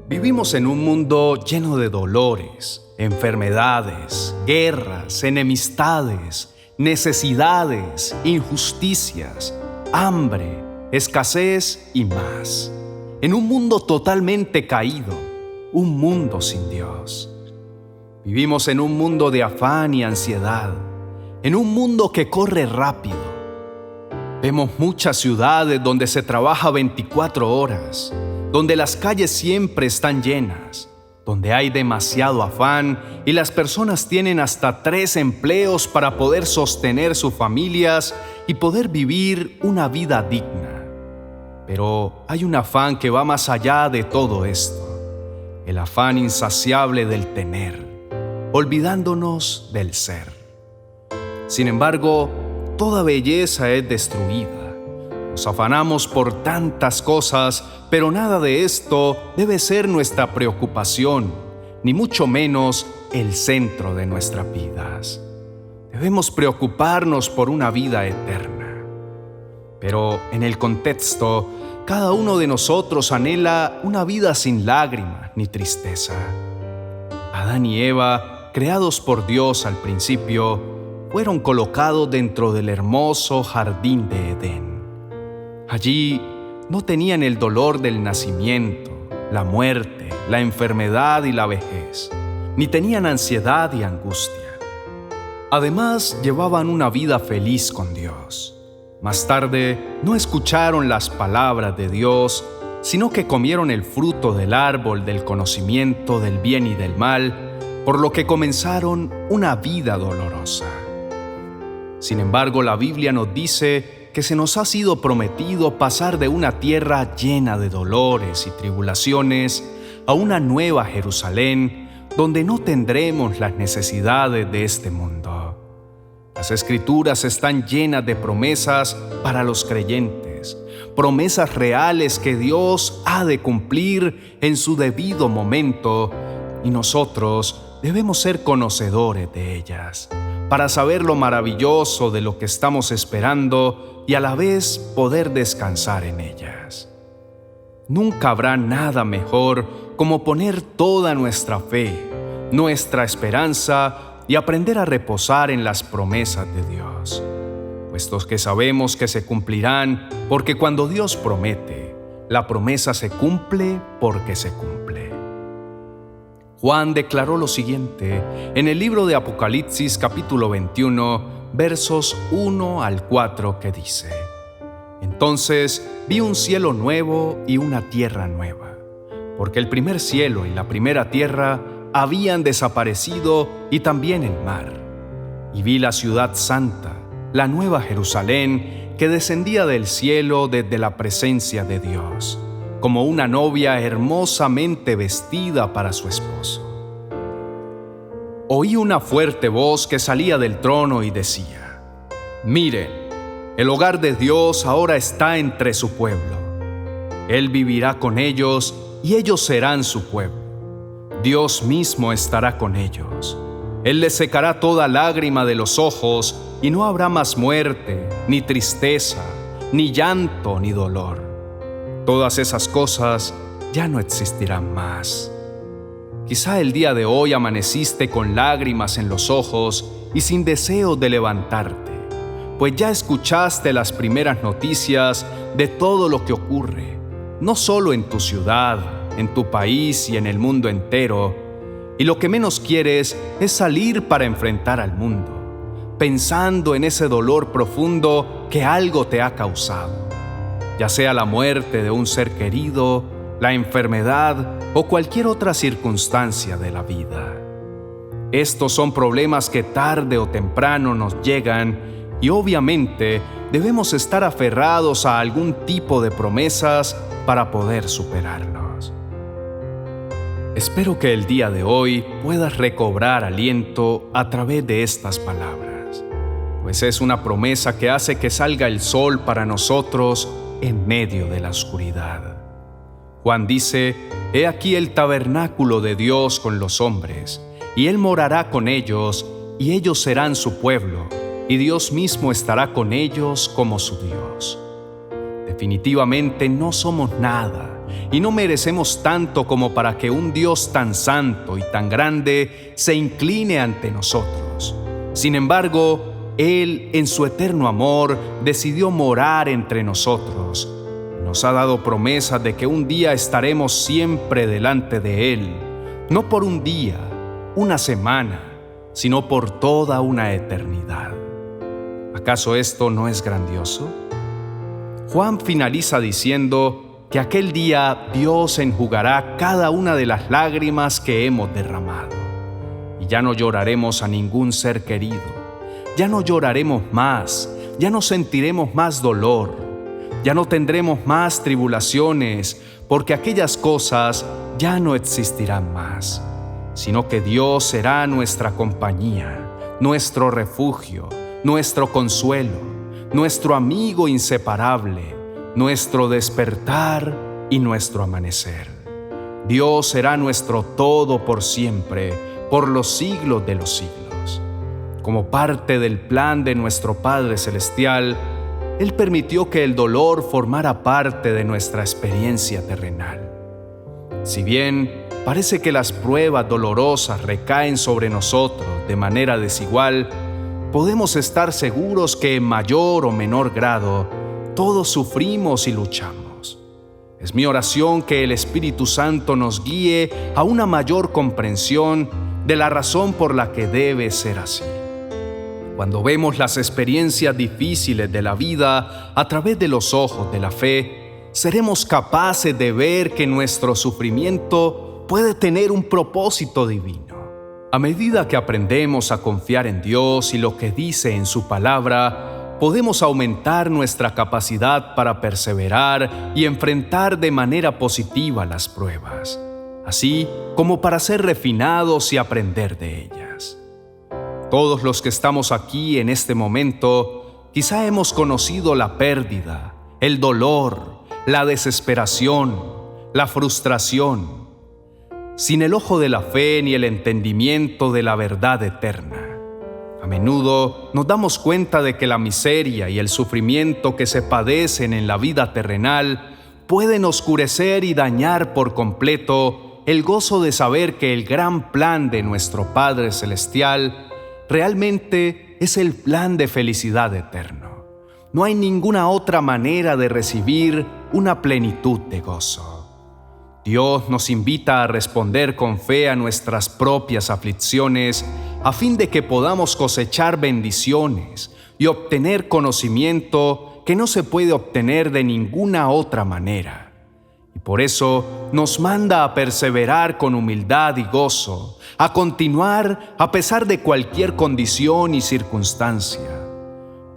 Vivimos en un mundo lleno de dolores, enfermedades, guerras, enemistades, necesidades, injusticias, hambre, escasez y más. En un mundo totalmente caído, un mundo sin Dios. Vivimos en un mundo de afán y ansiedad, en un mundo que corre rápido. Vemos muchas ciudades donde se trabaja 24 horas, donde las calles siempre están llenas, donde hay demasiado afán y las personas tienen hasta 3 empleos para poder sostener sus familias y poder vivir una vida digna. Pero hay un afán que va más allá de todo esto, el afán insaciable del tener, olvidándonos del ser. Sin embargo, toda belleza es destruida. Nos afanamos por tantas cosas, pero nada de esto debe ser nuestra preocupación, ni mucho menos el centro de nuestras vidas. Debemos preocuparnos por una vida eterna. Pero en el contexto, cada uno de nosotros anhela una vida sin lágrimas ni tristeza. Adán y Eva, creados por Dios al principio, fueron colocados dentro del hermoso jardín de Edén. Allí no tenían el dolor del nacimiento, la muerte, la enfermedad y la vejez, ni tenían ansiedad y angustia. Además, llevaban una vida feliz con Dios. Más tarde, no escucharon las palabras de Dios, sino que comieron el fruto del árbol del conocimiento del bien y del mal, por lo que comenzaron una vida dolorosa. Sin embargo, la Biblia nos dice que se nos ha sido prometido pasar de una tierra llena de dolores y tribulaciones a una nueva Jerusalén, donde no tendremos las necesidades de este mundo. Las Escrituras están llenas de promesas para los creyentes, promesas reales que Dios ha de cumplir en su debido momento, y nosotros debemos ser conocedores de ellas, para saber lo maravilloso de lo que estamos esperando y a la vez poder descansar en ellas. Nunca habrá nada mejor como poner toda nuestra fe, nuestra esperanza y aprender a reposar en las promesas de Dios, puesto que sabemos que se cumplirán, porque cuando Dios promete, la promesa se cumple porque se cumple. Juan declaró lo siguiente en el libro de Apocalipsis capítulo 21, versos 1 al 4, que dice: Entonces vi un cielo nuevo y una tierra nueva, porque el primer cielo y la primera tierra habían desaparecido y también el mar. Y vi la ciudad santa, la nueva Jerusalén, que descendía del cielo desde la presencia de Dios, como una novia hermosamente vestida para su esposo. Oí una fuerte voz que salía del trono y decía: Miren, el hogar de Dios ahora está entre su pueblo. Él vivirá con ellos y ellos serán su pueblo. Dios mismo estará con ellos. Él les secará toda lágrima de los ojos y no habrá más muerte, ni tristeza, ni llanto, ni dolor. Todas esas cosas ya no existirán más. Quizá el día de hoy amaneciste con lágrimas en los ojos y sin deseo de levantarte, pues ya escuchaste las primeras noticias de todo lo que ocurre, no solo en tu ciudad, en tu país y en el mundo entero, y lo que menos quieres es salir para enfrentar al mundo, pensando en ese dolor profundo que algo te ha causado, ya sea la muerte de un ser querido, la enfermedad o cualquier otra circunstancia de la vida. Estos son problemas que tarde o temprano nos llegan y obviamente debemos estar aferrados a algún tipo de promesas para poder superarlos. Espero que el día de hoy puedas recobrar aliento a través de estas palabras, pues es una promesa que hace que salga el sol para nosotros en medio de la oscuridad. Juan dice: He aquí el tabernáculo de Dios con los hombres, y Él morará con ellos, y ellos serán su pueblo, y Dios mismo estará con ellos como su Dios. Definitivamente no somos nada y no merecemos tanto como para que un Dios tan santo y tan grande se incline ante nosotros. Sin embargo, Él, en su eterno amor, decidió morar entre nosotros. Nos ha dado promesa de que un día estaremos siempre delante de Él, no por un día, una semana, sino por toda una eternidad. ¿Acaso esto no es grandioso? Juan finaliza diciendo que aquel día Dios enjugará cada una de las lágrimas que hemos derramado. Y ya no lloraremos a ningún ser querido, ya no lloraremos más, ya no sentiremos más dolor, ya no tendremos más tribulaciones, porque aquellas cosas ya no existirán más, sino que Dios será nuestra compañía, nuestro refugio, nuestro consuelo, nuestro amigo inseparable, nuestro despertar y nuestro amanecer. Dios será nuestro todo por siempre, por los siglos de los siglos. Como parte del plan de nuestro Padre Celestial, Él permitió que el dolor formara parte de nuestra experiencia terrenal. Si bien parece que las pruebas dolorosas recaen sobre nosotros de manera desigual, podemos estar seguros que en mayor o menor grado todos sufrimos y luchamos. Es mi oración que el Espíritu Santo nos guíe a una mayor comprensión de la razón por la que debe ser así. Cuando vemos las experiencias difíciles de la vida a través de los ojos de la fe, seremos capaces de ver que nuestro sufrimiento puede tener un propósito divino. A medida que aprendemos a confiar en Dios y lo que dice en su palabra, podemos aumentar nuestra capacidad para perseverar y enfrentar de manera positiva las pruebas, así como para ser refinados y aprender de ellas. Todos los que estamos aquí en este momento, quizá hemos conocido la pérdida, el dolor, la desesperación, la frustración, sin el ojo de la fe ni el entendimiento de la verdad eterna. A menudo nos damos cuenta de que la miseria y el sufrimiento que se padecen en la vida terrenal pueden oscurecer y dañar por completo el gozo de saber que el gran plan de nuestro Padre Celestial realmente es el plan de felicidad eterno. No hay ninguna otra manera de recibir una plenitud de gozo. Dios nos invita a responder con fe a nuestras propias aflicciones a fin de que podamos cosechar bendiciones y obtener conocimiento que no se puede obtener de ninguna otra manera. Y por eso nos manda a perseverar con humildad y gozo, a continuar a pesar de cualquier condición y circunstancia.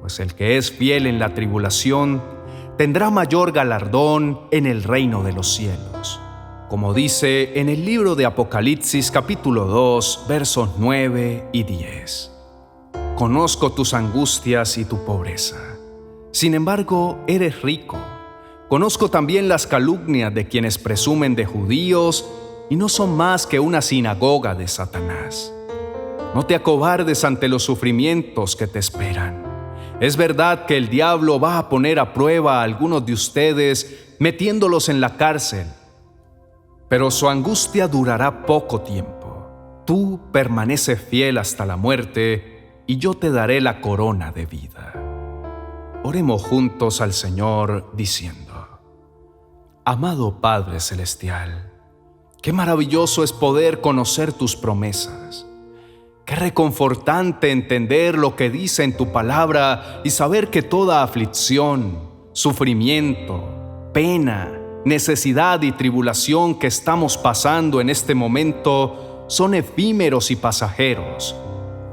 Pues el que es fiel en la tribulación tendrá mayor galardón en el reino de los cielos. Como dice en el libro de Apocalipsis capítulo 2, versos 9 y 10. Conozco tus angustias y tu pobreza. Sin embargo, eres rico. Conozco también las calumnias de quienes presumen de judíos y no son más que una sinagoga de Satanás. No te acobardes ante los sufrimientos que te esperan. Es verdad que el diablo va a poner a prueba a algunos de ustedes metiéndolos en la cárcel, pero su angustia durará poco tiempo. Tú permaneces fiel hasta la muerte, y yo te daré la corona de vida. Oremos juntos al Señor diciendo: Amado Padre Celestial, qué maravilloso es poder conocer tus promesas. Qué reconfortante entender lo que dice en tu palabra y saber que toda aflicción, sufrimiento, pena, necesidad y tribulación que estamos pasando en este momento son efímeros y pasajeros,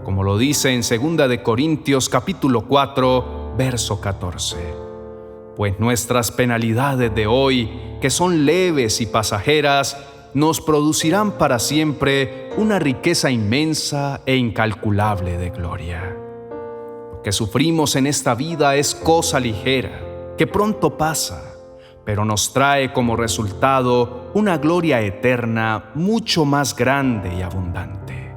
como lo dice en 2 de Corintios capítulo 4, verso 14. Pues nuestras penalidades de hoy, que son leves y pasajeras, nos producirán para siempre una riqueza inmensa e incalculable de gloria. Lo que sufrimos en esta vida es cosa ligera, que pronto pasa, pero nos trae como resultado una gloria eterna mucho más grande y abundante.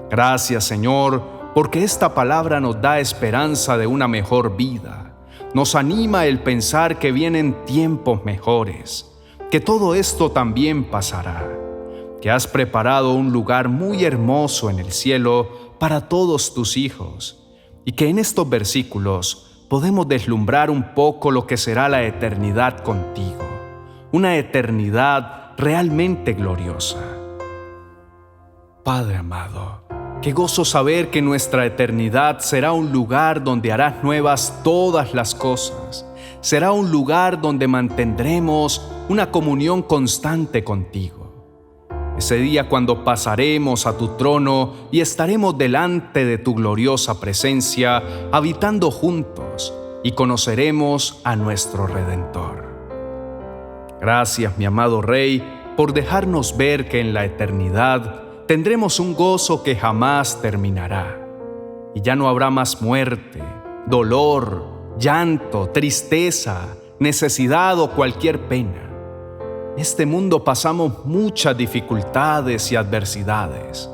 Gracias, Señor, porque esta palabra nos da esperanza de una mejor vida, Nos anima el pensar que vienen tiempos mejores, que todo esto también pasará, que has preparado un lugar muy hermoso en el cielo para todos tus hijos, y que en estos versículos podemos deslumbrar un poco lo que será la eternidad contigo, una eternidad realmente gloriosa. Padre amado, qué gozo saber que nuestra eternidad será un lugar donde harás nuevas todas las cosas. Será un lugar donde mantendremos una comunión constante contigo. Ese día cuando pasaremos a tu trono y estaremos delante de tu gloriosa presencia, habitando juntos, y conoceremos a nuestro Redentor. Gracias, mi amado Rey, por dejarnos ver que en la eternidad tendremos un gozo que jamás terminará. Y ya no habrá más muerte, dolor, llanto, tristeza, necesidad o cualquier pena. En este mundo pasamos muchas dificultades y adversidades,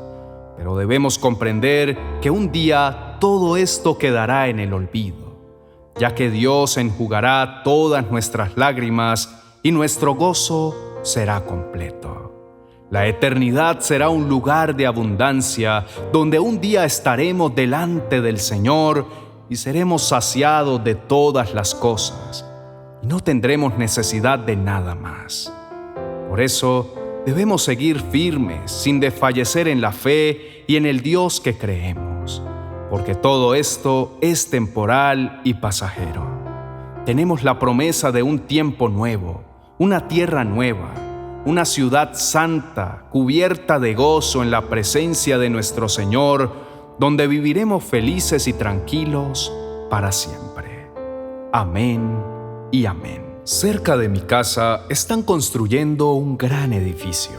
pero debemos comprender que un día todo esto quedará en el olvido, ya que Dios enjugará todas nuestras lágrimas y nuestro gozo será completo. La eternidad será un lugar de abundancia donde un día estaremos delante del Señor y seremos saciados de todas las cosas y no tendremos necesidad de nada más. Por eso debemos seguir firmes sin desfallecer en la fe y en el Dios que creemos, porque todo esto es temporal y pasajero. Tenemos la promesa de un tiempo nuevo, una tierra nueva, una ciudad santa, cubierta de gozo en la presencia de nuestro Señor, donde viviremos felices y tranquilos para siempre. Amén y amén. Cerca de mi casa están construyendo un gran edificio.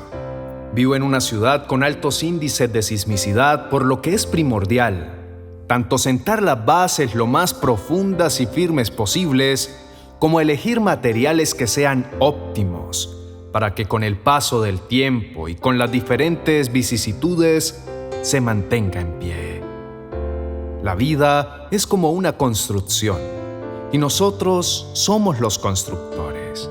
Vivo en una ciudad con altos índices de sismicidad, por lo que es primordial tanto sentar las bases lo más profundas y firmes posibles, como elegir materiales que sean óptimos, para que con el paso del tiempo y con las diferentes vicisitudes se mantenga en pie. La vida es como una construcción, y nosotros somos los constructores.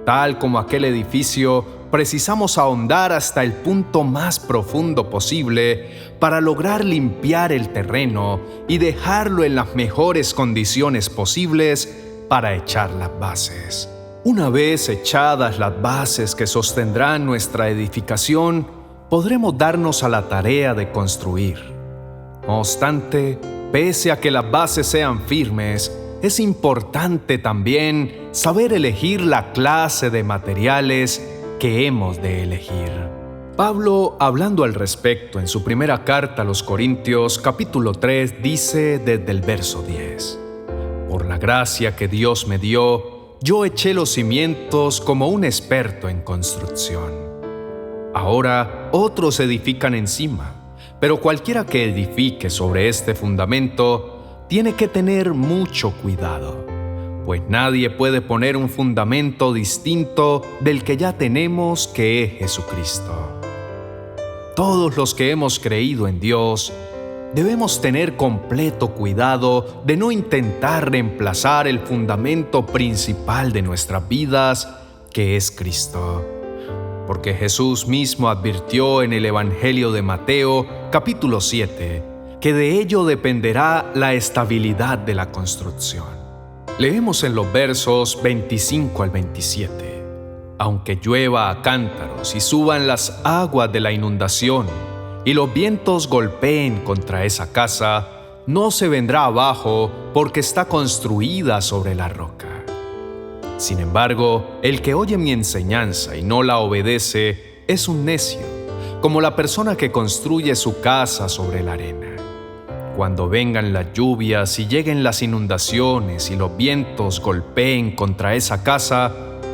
Tal como aquel edificio, precisamos ahondar hasta el punto más profundo posible para lograr limpiar el terreno y dejarlo en las mejores condiciones posibles para echar las bases. Una vez echadas las bases que sostendrán nuestra edificación, podremos darnos a la tarea de construir. No obstante, pese a que las bases sean firmes, es importante también saber elegir la clase de materiales que hemos de elegir. Pablo, hablando al respecto en su primera carta a los Corintios, capítulo 3, dice desde el verso 10: Por la gracia que Dios me dio, yo eché los cimientos como un experto en construcción. Ahora otros edifican encima, pero cualquiera que edifique sobre este fundamento tiene que tener mucho cuidado, pues nadie puede poner un fundamento distinto del que ya tenemos, que es Jesucristo. Todos los que hemos creído en Dios debemos tener completo cuidado de no intentar reemplazar el fundamento principal de nuestras vidas, que es Cristo. Porque Jesús mismo advirtió en el Evangelio de Mateo, capítulo 7, que de ello dependerá la estabilidad de la construcción. Leemos en los versos 25 al 27. Aunque llueva a cántaros y suban las aguas de la inundación, y los vientos golpeen contra esa casa, no se vendrá abajo porque está construida sobre la roca. Sin embargo, el que oye mi enseñanza y no la obedece es un necio, como la persona que construye su casa sobre la arena. Cuando vengan las lluvias y lleguen las inundaciones y los vientos golpeen contra esa casa,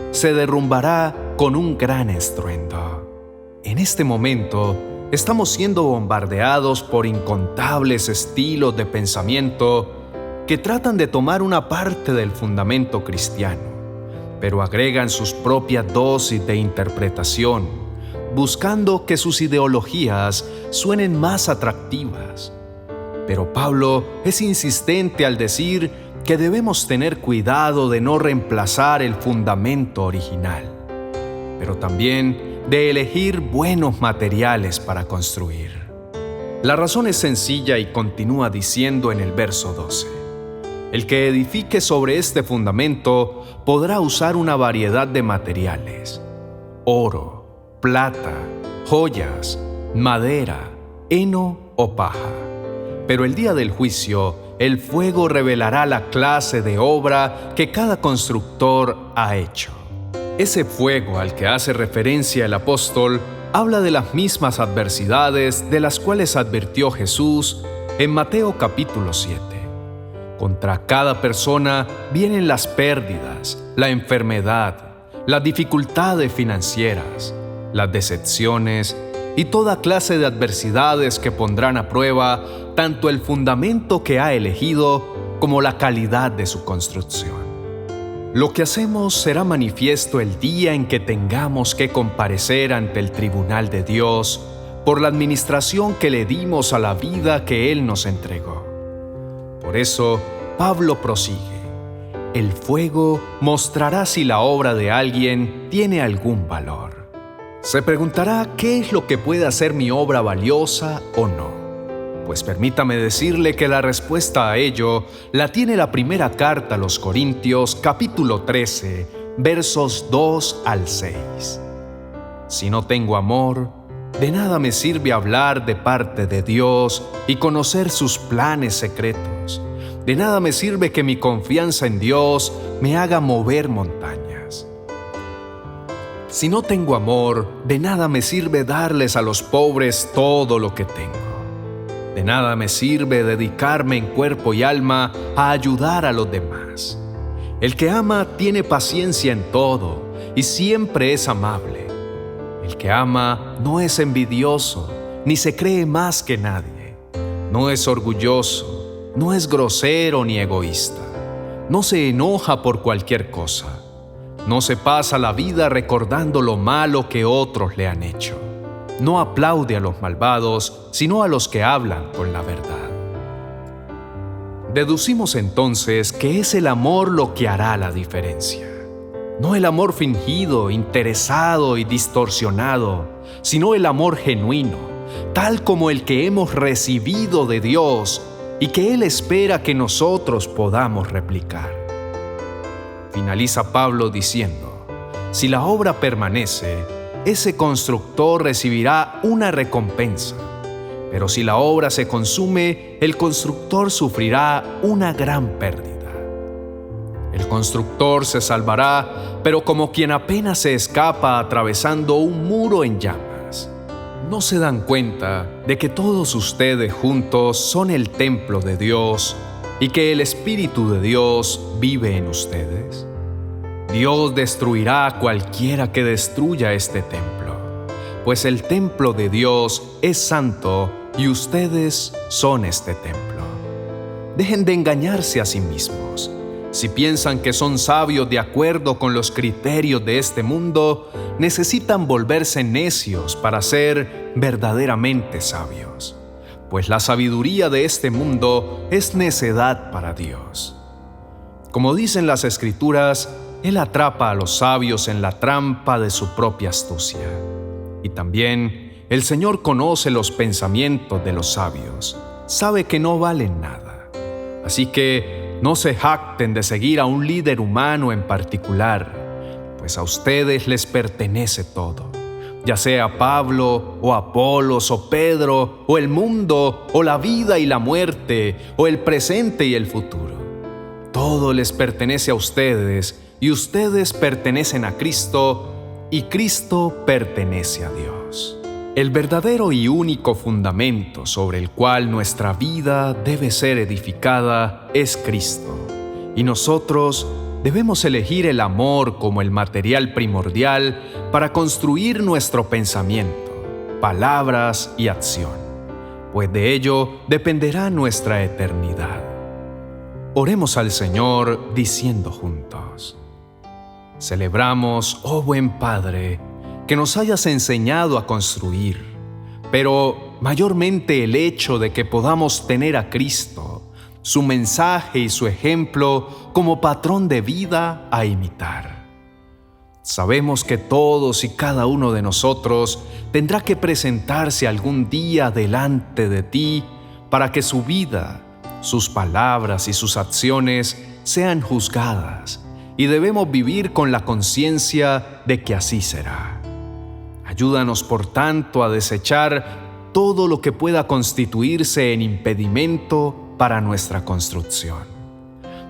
se derrumbará con un gran estruendo. En este momento, estamos siendo bombardeados por incontables estilos de pensamiento que tratan de tomar una parte del fundamento cristiano, pero agregan sus propias dosis de interpretación, buscando que sus ideologías suenen más atractivas. Pero Pablo es insistente al decir que debemos tener cuidado de no reemplazar el fundamento original, pero también de elegir buenos materiales para construir. La razón es sencilla y continúa diciendo en el verso 12: el que edifique sobre este fundamento podrá usar una variedad de materiales: oro, plata, joyas, madera, heno o paja. Pero el día del juicio, el fuego revelará la clase de obra que cada constructor ha hecho. Ese fuego al que hace referencia el apóstol habla de las mismas adversidades de las cuales advirtió Jesús en Mateo capítulo 7. Contra cada persona vienen las pérdidas, la enfermedad, las dificultades financieras, las decepciones y toda clase de adversidades que pondrán a prueba tanto el fundamento que ha elegido como la calidad de su construcción. Lo que hacemos será manifiesto el día en que tengamos que comparecer ante el tribunal de Dios por la administración que le dimos a la vida que Él nos entregó. Por eso, Pablo prosigue: el fuego mostrará si la obra de alguien tiene algún valor. Se preguntará qué es lo que puede hacer mi obra valiosa o no. Pues permítame decirle que la respuesta a ello la tiene la primera carta a los Corintios, capítulo 13, versos 2 al 6. Si no tengo amor, de nada me sirve hablar de parte de Dios y conocer sus planes secretos. De nada me sirve que mi confianza en Dios me haga mover montañas. Si no tengo amor, de nada me sirve darles a los pobres todo lo que tengo. De nada me sirve dedicarme en cuerpo y alma a ayudar a los demás. El que ama tiene paciencia en todo y siempre es amable. El que ama no es envidioso, ni se cree más que nadie. No es orgulloso, no es grosero ni egoísta. No se enoja por cualquier cosa. No se pasa la vida recordando lo malo que otros le han hecho. No aplaude a los malvados, sino a los que hablan con la verdad. Deducimos entonces que es el amor lo que hará la diferencia. No el amor fingido, interesado y distorsionado, sino el amor genuino, tal como el que hemos recibido de Dios y que Él espera que nosotros podamos replicar. Finaliza Pablo diciendo: si la obra permanece, ese constructor recibirá una recompensa. Pero si la obra se consume, el constructor sufrirá una gran pérdida. El constructor se salvará, pero como quien apenas se escapa atravesando un muro en llamas. ¿No se dan cuenta de que todos ustedes juntos son el templo de Dios y que el Espíritu de Dios vive en ustedes? Dios destruirá a cualquiera que destruya este templo, pues el templo de Dios es santo y ustedes son este templo. Dejen de engañarse a sí mismos. Si piensan que son sabios de acuerdo con los criterios de este mundo, necesitan volverse necios para ser verdaderamente sabios, pues la sabiduría de este mundo es necedad para Dios. Como dicen las Escrituras, Él atrapa a los sabios en la trampa de su propia astucia. Y también el Señor conoce los pensamientos de los sabios, sabe que no valen nada. Así que no se jacten de seguir a un líder humano en particular, pues a ustedes les pertenece todo, ya sea Pablo o Apolos o Pedro o el mundo o la vida y la muerte o el presente y el futuro. Todo les pertenece a ustedes y ustedes pertenecen a Cristo y Cristo pertenece a Dios. El verdadero y único fundamento sobre el cual nuestra vida debe ser edificada es Cristo, y nosotros debemos elegir el amor como el material primordial para construir nuestro pensamiento, palabras y acción, pues de ello dependerá nuestra eternidad. Oremos al Señor diciendo juntos: celebramos, oh buen Padre, que nos hayas enseñado a construir, pero mayormente el hecho de que podamos tener a Cristo su mensaje y su ejemplo como patrón de vida a imitar. Sabemos que todos y cada uno de nosotros tendrá que presentarse algún día delante de ti para que su vida, sus palabras y sus acciones sean juzgadas, y debemos vivir con la conciencia de que así será. Ayúdanos, por tanto, a desechar todo lo que pueda constituirse en impedimento para nuestra construcción.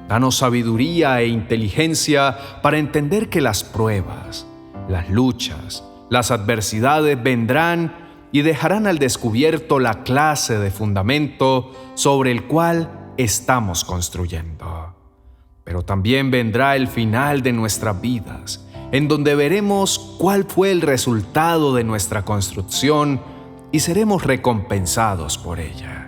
Danos sabiduría e inteligencia para entender que las pruebas, las luchas, las adversidades vendrán y dejarán al descubierto la clase de fundamento sobre el cual estamos construyendo. Pero también vendrá el final de nuestras vidas, en donde veremos cuál fue el resultado de nuestra construcción y seremos recompensados por ella.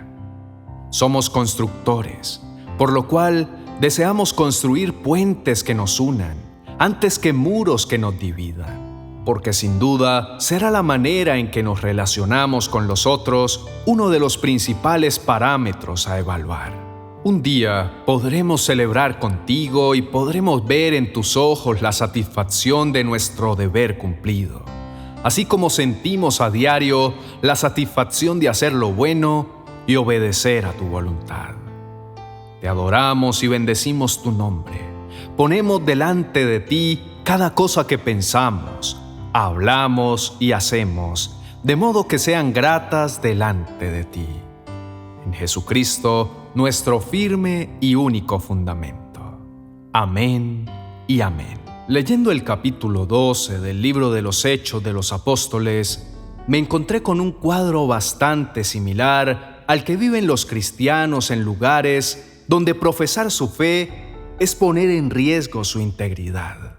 Somos constructores, por lo cual deseamos construir puentes que nos unan, antes que muros que nos dividan, porque sin duda será la manera en que nos relacionamos con los otros uno de los principales parámetros a evaluar. Un día podremos celebrar contigo y podremos ver en tus ojos la satisfacción de nuestro deber cumplido, así como sentimos a diario la satisfacción de hacer lo bueno y obedecer a tu voluntad. Te adoramos y bendecimos tu nombre. Ponemos delante de ti cada cosa que pensamos, hablamos y hacemos, de modo que sean gratas delante de ti. En Jesucristo, nuestro firme y único fundamento. Amén y amén. Leyendo el capítulo 12 del libro de los Hechos de los Apóstoles, me encontré con un cuadro bastante similar al que viven los cristianos en lugares donde profesar su fe es poner en riesgo su integridad.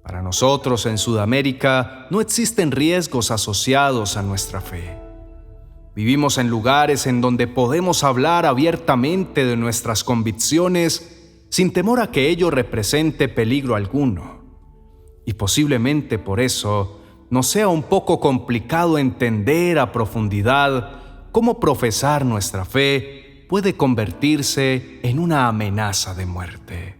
Para nosotros en Sudamérica no existen riesgos asociados a nuestra fe. Vivimos en lugares en donde podemos hablar abiertamente de nuestras convicciones sin temor a que ello represente peligro alguno. Y posiblemente por eso nos sea un poco complicado entender a profundidad cómo profesar nuestra fe puede convertirse en una amenaza de muerte.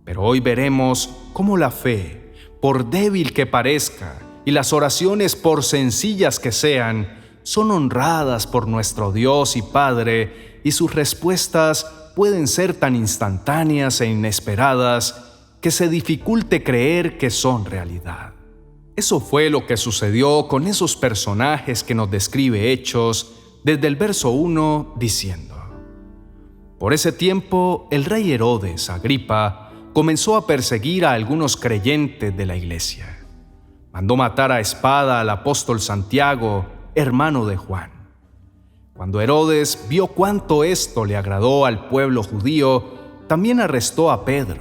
Pero hoy veremos cómo la fe, por débil que parezca, y las oraciones, por sencillas que sean, son honradas por nuestro Dios y Padre, y sus respuestas pueden ser tan instantáneas e inesperadas que se dificulte creer que son realidad. Eso fue lo que sucedió con esos personajes que nos describe Hechos desde el verso 1 diciendo: Por ese tiempo el rey Herodes Agripa comenzó a perseguir a algunos creyentes de la iglesia. Mandó matar a espada al apóstol Santiago, hermano de Juan. Cuando Herodes vio cuánto esto le agradó al pueblo judío, también arrestó a Pedro.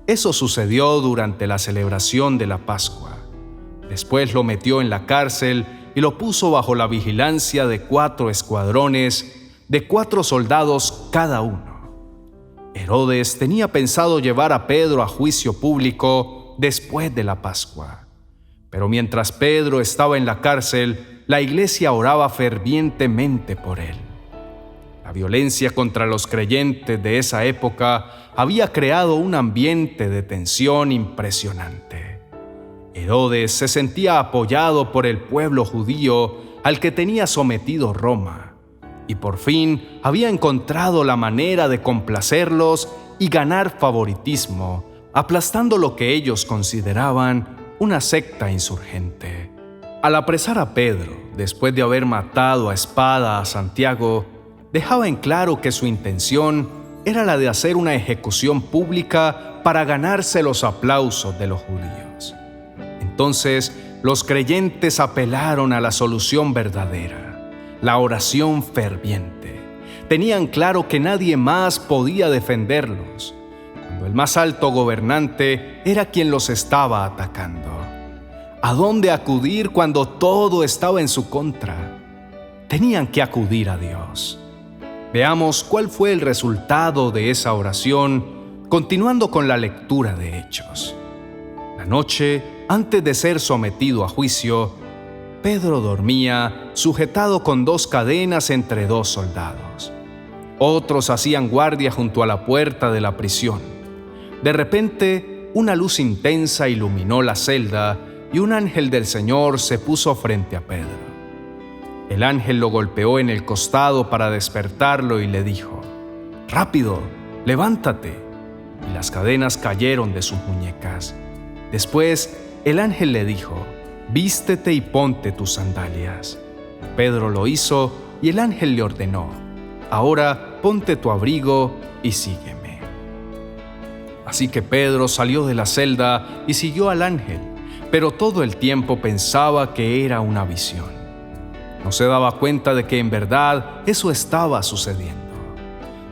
Eso sucedió durante la celebración de la Pascua. Después lo metió en la cárcel y lo puso bajo la vigilancia de 4 escuadrones, de 4 soldados cada uno. Herodes tenía pensado llevar a Pedro a juicio público después de la Pascua. Pero mientras Pedro estaba en la cárcel, la iglesia oraba fervientemente por él. La violencia contra los creyentes de esa época había creado un ambiente de tensión impresionante. Herodes se sentía apoyado por el pueblo judío al que tenía sometido Roma, y por fin había encontrado la manera de complacerlos y ganar favoritismo, aplastando lo que ellos consideraban una secta insurgente. Al apresar a Pedro, después de haber matado a espada a Santiago, dejaba en claro que su intención era la de hacer una ejecución pública para ganarse los aplausos de los judíos. Entonces, los creyentes apelaron a la solución verdadera, la oración ferviente. Tenían claro que nadie más podía defenderlos, cuando el más alto gobernante era quien los estaba atacando. ¿A dónde acudir cuando todo estaba en su contra? Tenían que acudir a Dios. Veamos cuál fue el resultado de esa oración, continuando con la lectura de Hechos. La noche, antes de ser sometido a juicio, Pedro dormía sujetado con 2 cadenas entre 2 soldados. Otros hacían guardia junto a la puerta de la prisión. De repente, una luz intensa iluminó la celda y un ángel del Señor se puso frente a Pedro. El ángel lo golpeó en el costado para despertarlo y le dijo: «Rápido, levántate». Y las cadenas cayeron de sus muñecas. Después, el ángel le dijo: «Vístete y ponte tus sandalias». Pedro lo hizo y el ángel le ordenó: «Ahora ponte tu abrigo y sígueme». Así que Pedro salió de la celda y siguió al ángel, pero todo el tiempo pensaba que era una visión. No se daba cuenta de que en verdad eso estaba sucediendo.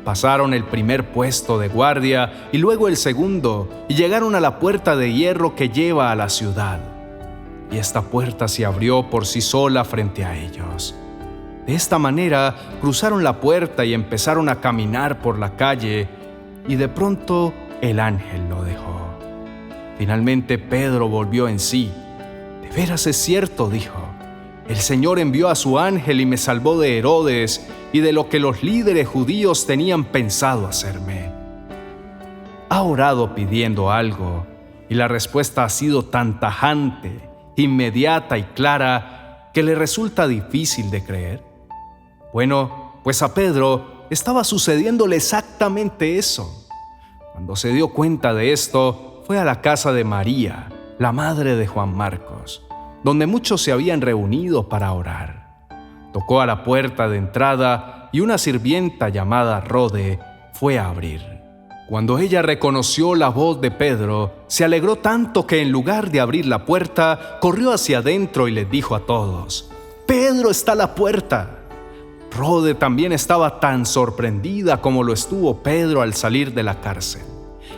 Pasaron el primer puesto de guardia y luego el segundo y llegaron a la puerta de hierro que lleva a la ciudad. Y esta puerta se abrió por sí sola frente a ellos. De esta manera cruzaron la puerta y empezaron a caminar por la calle, y de pronto el ángel lo dejó. Finalmente Pedro volvió en sí. «De veras es cierto», dijo. «El Señor envió a su ángel y me salvó de Herodes y de lo que los líderes judíos tenían pensado hacerme». Ha orado pidiendo algo y la respuesta ha sido tan tajante, inmediata y clara que le resulta difícil de creer. Bueno, pues a Pedro estaba sucediéndole exactamente eso. Cuando se dio cuenta de esto, fue a la casa de María, la madre de Juan Marcos, donde muchos se habían reunido para orar. Tocó a la puerta de entrada y una sirvienta llamada Rode fue a abrir. Cuando ella reconoció la voz de Pedro, se alegró tanto que en lugar de abrir la puerta, corrió hacia adentro y les dijo a todos: «¡Pedro está a la puerta!». Rode también estaba tan sorprendida como lo estuvo Pedro al salir de la cárcel.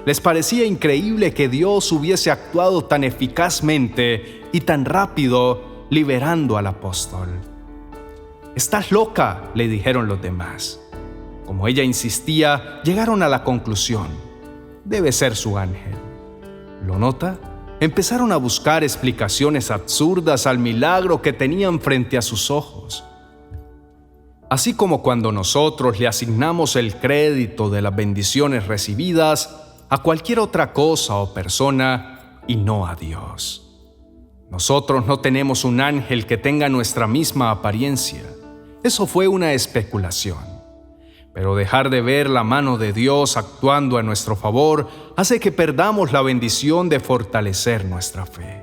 Les parecía increíble que Dios hubiese actuado tan eficazmente y tan rápido liberando al apóstol. «Estás loca», le dijeron los demás. Como ella insistía, llegaron a la conclusión: debe ser su ángel. ¿Lo nota? Empezaron a buscar explicaciones absurdas al milagro que tenían frente a sus ojos. Así como cuando nosotros le asignamos el crédito de las bendiciones recibidas a cualquier otra cosa o persona y no a Dios. Nosotros no tenemos un ángel que tenga nuestra misma apariencia. Eso fue una especulación. Pero dejar de ver la mano de Dios actuando a nuestro favor hace que perdamos la bendición de fortalecer nuestra fe.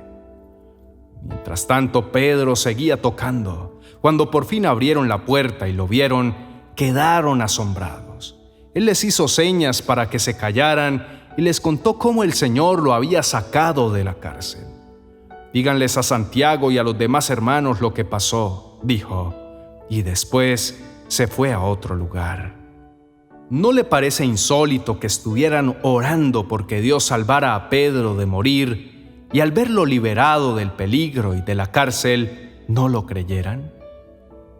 Mientras tanto, Pedro seguía tocando. Cuando por fin abrieron la puerta y lo vieron, quedaron asombrados. Él les hizo señas para que se callaran y les contó cómo el Señor lo había sacado de la cárcel. «Díganles a Santiago y a los demás hermanos lo que pasó», dijo, y después se fue a otro lugar. ¿No le parece insólito que estuvieran orando porque Dios salvara a Pedro de morir y al verlo liberado del peligro y de la cárcel, no lo creyeran?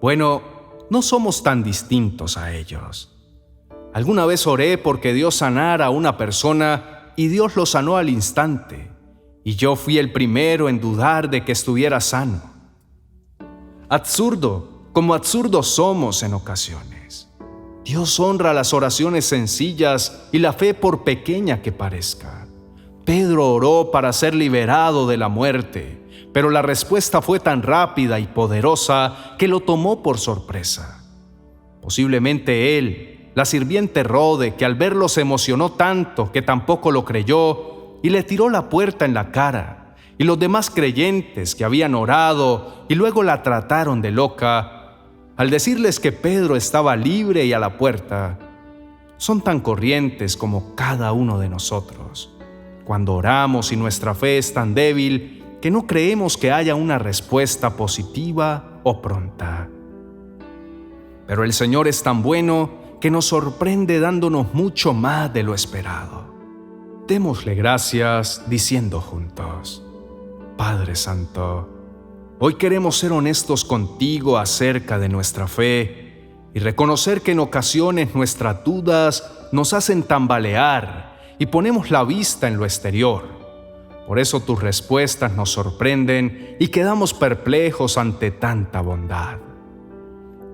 Bueno, no somos tan distintos a ellos. Alguna vez oré porque Dios sanara a una persona y Dios lo sanó al instante, y yo fui el primero en dudar de que estuviera sano. Absurdo, como absurdos somos en ocasiones. Dios honra las oraciones sencillas y la fe por pequeña que parezca. Pedro oró para ser liberado de la muerte, pero la respuesta fue tan rápida y poderosa que lo tomó por sorpresa. Posiblemente él, la sirviente Rode, que al verlo se emocionó tanto que tampoco lo creyó y le tiró la puerta en la cara, y los demás creyentes que habían orado y luego la trataron de loca, al decirles que Pedro estaba libre y a la puerta, son tan corrientes como cada uno de nosotros. Cuando oramos y nuestra fe es tan débil que no creemos que haya una respuesta positiva o pronta. Pero el Señor es tan bueno que nos sorprende dándonos mucho más de lo esperado. Démosle gracias diciendo juntos: Padre Santo, hoy queremos ser honestos contigo acerca de nuestra fe y reconocer que en ocasiones nuestras dudas nos hacen tambalear y ponemos la vista en lo exterior. Por eso tus respuestas nos sorprenden y quedamos perplejos ante tanta bondad.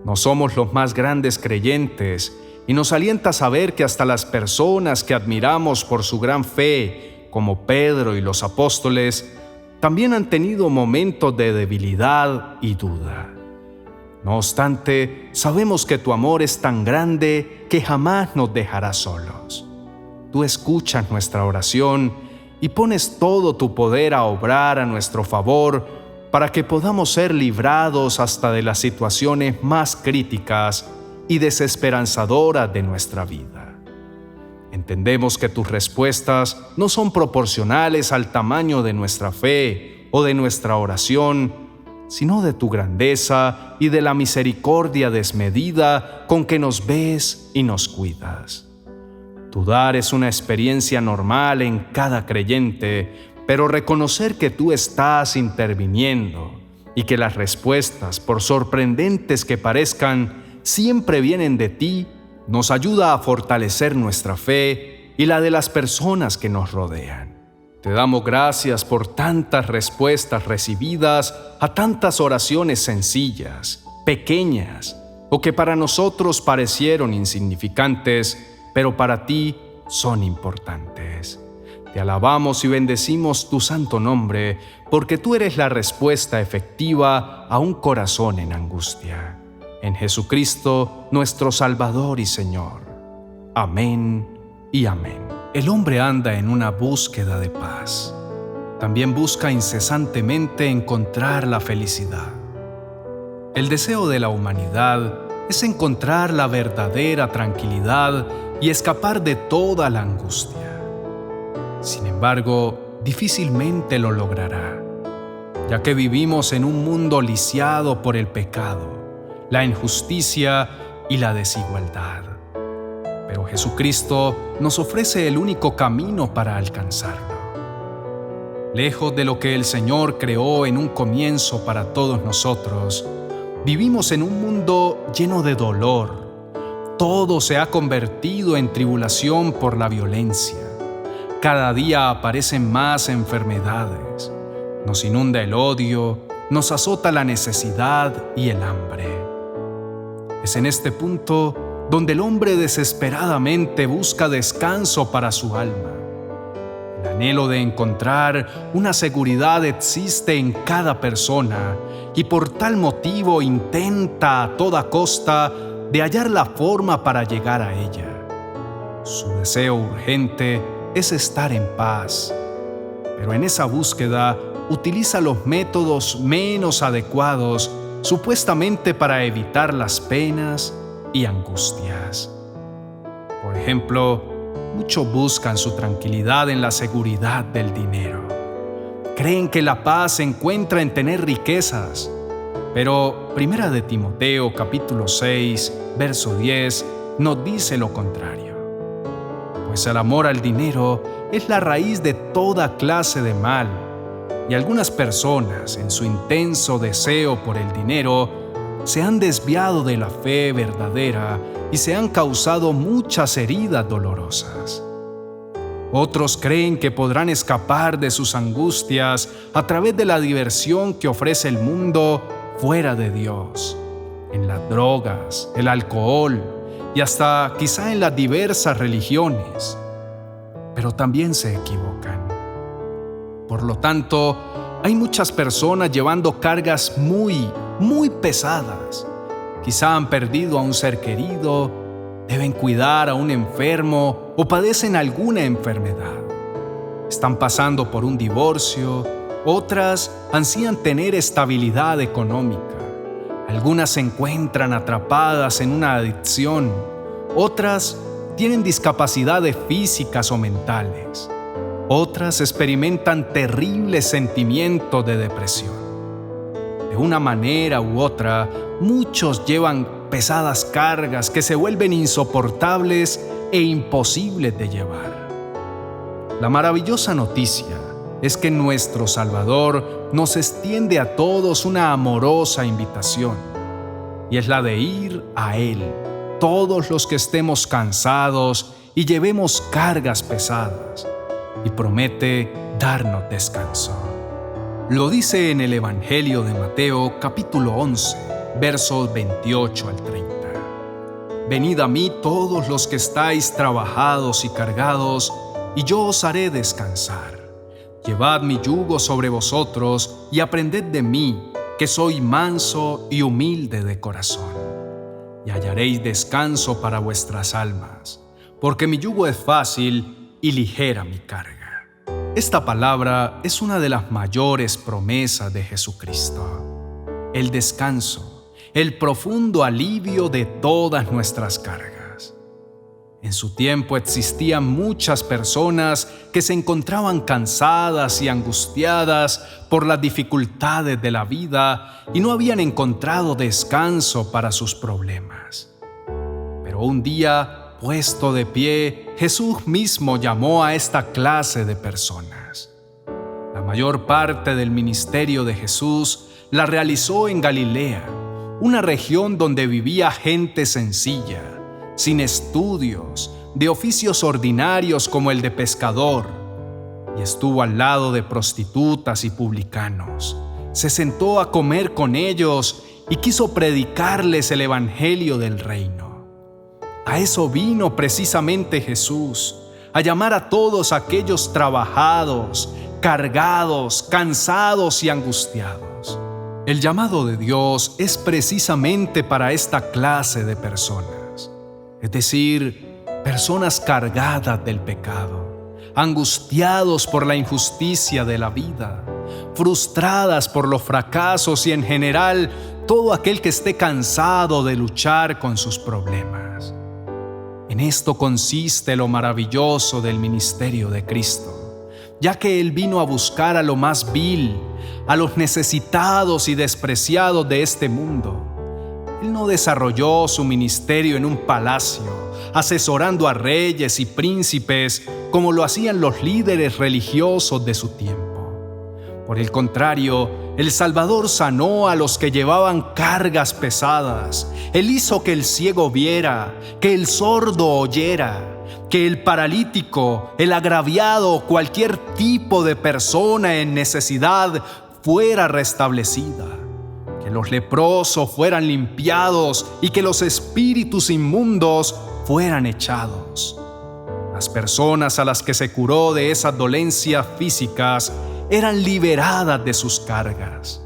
No somos los más grandes creyentes y nos alienta a saber que hasta las personas que admiramos por su gran fe, como Pedro y los apóstoles, también han tenido momentos de debilidad y duda. No obstante, sabemos que tu amor es tan grande que jamás nos dejará solos. Tú escuchas nuestra oración y pones todo tu poder a obrar a nuestro favor para que podamos ser librados hasta de las situaciones más críticas y desesperanzadoras de nuestra vida. Entendemos que tus respuestas no son proporcionales al tamaño de nuestra fe o de nuestra oración, sino de tu grandeza y de la misericordia desmedida con que nos ves y nos cuidas. Tu dar es una experiencia normal en cada creyente, pero reconocer que tú estás interviniendo y que las respuestas, por sorprendentes que parezcan, siempre vienen de ti, nos ayuda a fortalecer nuestra fe y la de las personas que nos rodean. Te damos gracias por tantas respuestas recibidas a tantas oraciones sencillas, pequeñas, o que para nosotros parecieron insignificantes, pero para ti son importantes. Te alabamos y bendecimos tu santo nombre, porque tú eres la respuesta efectiva a un corazón en angustia. En Jesucristo, nuestro Salvador y Señor. Amén y amén. El hombre anda en una búsqueda de paz. También busca incesantemente encontrar la felicidad. El deseo de la humanidad es encontrar la verdadera tranquilidad y escapar de toda la angustia. Sin embargo, difícilmente lo logrará, ya que vivimos en un mundo lisiado por el pecado, la injusticia y la desigualdad. Pero Jesucristo nos ofrece el único camino para alcanzarlo. Lejos de lo que el Señor creó en un comienzo para todos nosotros, vivimos en un mundo lleno de dolor. Todo se ha convertido en tribulación por la violencia. Cada día aparecen más enfermedades. Nos inunda el odio, nos azota la necesidad y el hambre. Es en este punto donde el hombre desesperadamente busca descanso para su alma. El anhelo de encontrar una seguridad existe en cada persona y por tal motivo intenta a toda costa de hallar la forma para llegar a ella. Su deseo urgente es estar en paz, pero en esa búsqueda utiliza los métodos menos adecuados supuestamente para evitar las penas y angustias. Por ejemplo, muchos buscan su tranquilidad en la seguridad del dinero. Creen que la paz se encuentra en tener riquezas, pero 1 de Timoteo capítulo 6, verso 10 nos dice lo contrario. Pues el amor al dinero es la raíz de toda clase de mal, y algunas personas, en su intenso deseo por el dinero, se han desviado de la fe verdadera y se han causado muchas heridas dolorosas. Otros creen que podrán escapar de sus angustias a través de la diversión que ofrece el mundo fuera de Dios, en las drogas, el alcohol y hasta quizá en las diversas religiones. Pero también se equivocan. Por lo tanto, hay muchas personas llevando cargas muy pesadas. Quizá han perdido a un ser querido, deben cuidar a un enfermo o padecen alguna enfermedad. Están pasando por un divorcio, otras ansían tener estabilidad económica. Algunas se encuentran atrapadas en una adicción, otras tienen discapacidades físicas o mentales. Otras experimentan terribles sentimientos de depresión. De una manera u otra, muchos llevan pesadas cargas que se vuelven insoportables e imposibles de llevar. La maravillosa noticia es que nuestro Salvador nos extiende a todos una amorosa invitación, y es la de ir a Él, todos los que estemos cansados y llevemos cargas pesadas, y promete darnos descanso. Lo dice en el Evangelio de Mateo, capítulo 11, versos 28 al 30. Venid a mí todos los que estáis trabajados y cargados, y yo os haré descansar. Llevad mi yugo sobre vosotros y aprended de mí, que soy manso y humilde de corazón, y hallaréis descanso para vuestras almas, porque mi yugo es fácil y ligera mi carga. Esta palabra es una de las mayores promesas de Jesucristo: el descanso, el profundo alivio de todas nuestras cargas. En su tiempo existían muchas personas que se encontraban cansadas y angustiadas por las dificultades de la vida y no habían encontrado descanso para sus problemas. Pero un día, puesto de pie, Jesús mismo llamó a esta clase de personas. La mayor parte del ministerio de Jesús la realizó en Galilea, una región donde vivía gente sencilla, sin estudios, de oficios ordinarios como el de pescador, y estuvo al lado de prostitutas y publicanos. Se sentó a comer con ellos y quiso predicarles el evangelio del reino. A eso vino precisamente Jesús, a llamar a todos aquellos trabajados, cargados, cansados y angustiados. El llamado de Dios es precisamente para esta clase de personas. Es decir, personas cargadas del pecado, angustiados por la injusticia de la vida, frustradas por los fracasos y en general todo aquel que esté cansado de luchar con sus problemas. En esto consiste lo maravilloso del ministerio de Cristo, ya que Él vino a buscar a lo más vil, a los necesitados y despreciados de este mundo. Él no desarrolló su ministerio en un palacio, asesorando a reyes y príncipes como lo hacían los líderes religiosos de su tiempo. Por el contrario, el Salvador sanó a los que llevaban cargas pesadas. Él hizo que el ciego viera, que el sordo oyera, que el paralítico, el agraviado o cualquier tipo de persona en necesidad fuera restablecida, que los leprosos fueran limpiados y que los espíritus inmundos fueran echados. Las personas a las que se curó de esas dolencias físicas eran liberadas de sus cargas.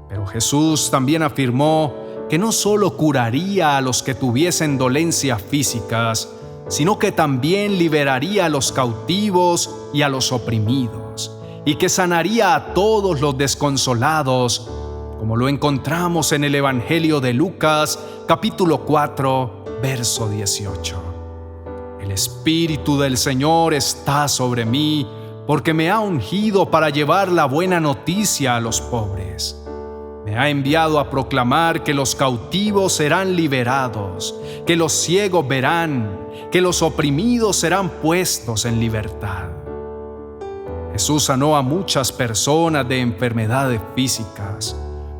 Pero Jesús también afirmó que no solo curaría a los que tuviesen dolencias físicas, sino que también liberaría a los cautivos y a los oprimidos, y que sanaría a todos los desconsolados, como lo encontramos en el Evangelio de Lucas, capítulo 4, verso 18. El Espíritu del Señor está sobre mí, porque me ha ungido para llevar la buena noticia a los pobres. Me ha enviado a proclamar que los cautivos serán liberados, que los ciegos verán, que los oprimidos serán puestos en libertad. Jesús sanó a muchas personas de enfermedades físicas,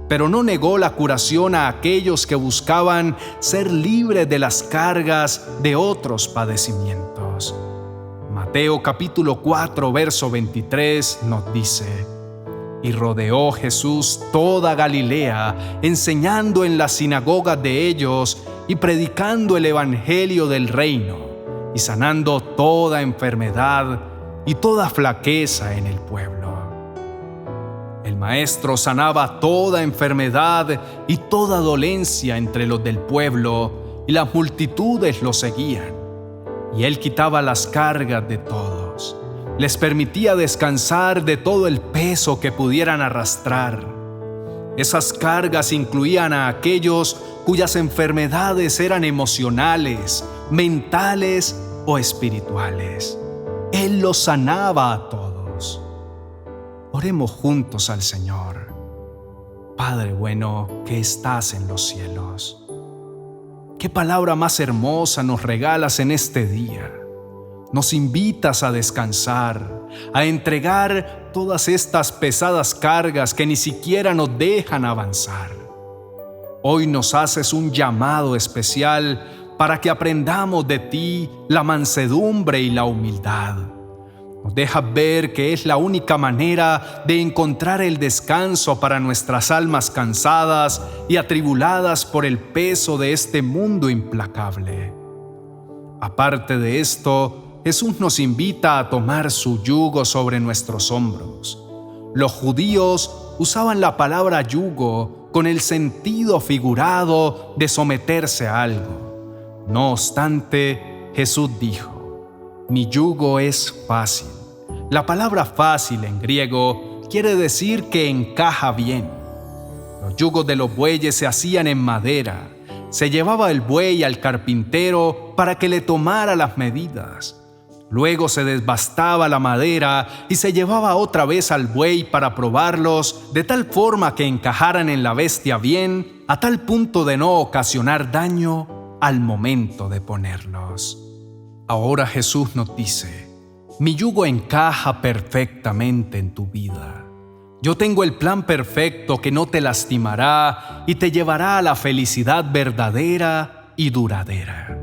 pero no negó la curación a aquellos que buscaban ser libres de las cargas de otros padecimientos. Mateo capítulo 4, verso 23 nos dice: Y rodeó Jesús toda Galilea, enseñando en las sinagogas de ellos y predicando el evangelio del reino, y sanando toda enfermedad y toda flaqueza en el pueblo. El Maestro sanaba toda enfermedad y toda dolencia entre los del pueblo, y las multitudes lo seguían. Y Él quitaba las cargas de todos. Les permitía descansar de todo el peso que pudieran arrastrar. Esas cargas incluían a aquellos cuyas enfermedades eran emocionales, mentales o espirituales. Él los sanaba a todos. Oremos juntos al Señor. Padre bueno que estás en los cielos, ¿qué palabra más hermosa nos regalas en este día? Nos invitas a descansar, a entregar todas estas pesadas cargas que ni siquiera nos dejan avanzar. Hoy nos haces un llamado especial para que aprendamos de ti la mansedumbre y la humildad. Nos deja ver que es la única manera de encontrar el descanso para nuestras almas cansadas y atribuladas por el peso de este mundo implacable. Aparte de esto, Jesús nos invita a tomar su yugo sobre nuestros hombros. Los judíos usaban la palabra yugo con el sentido figurado de someterse a algo. No obstante, Jesús dijo: mi yugo es fácil. La palabra fácil en griego quiere decir que encaja bien. Los yugos de los bueyes se hacían en madera. Se llevaba el buey al carpintero para que le tomara las medidas. Luego se desbastaba la madera y se llevaba otra vez al buey para probarlos de tal forma que encajaran en la bestia bien, a tal punto de no ocasionar daño al momento de ponerlos. Ahora Jesús nos dice: mi yugo encaja perfectamente en tu vida. Yo tengo el plan perfecto que no te lastimará y te llevará a la felicidad verdadera y duradera.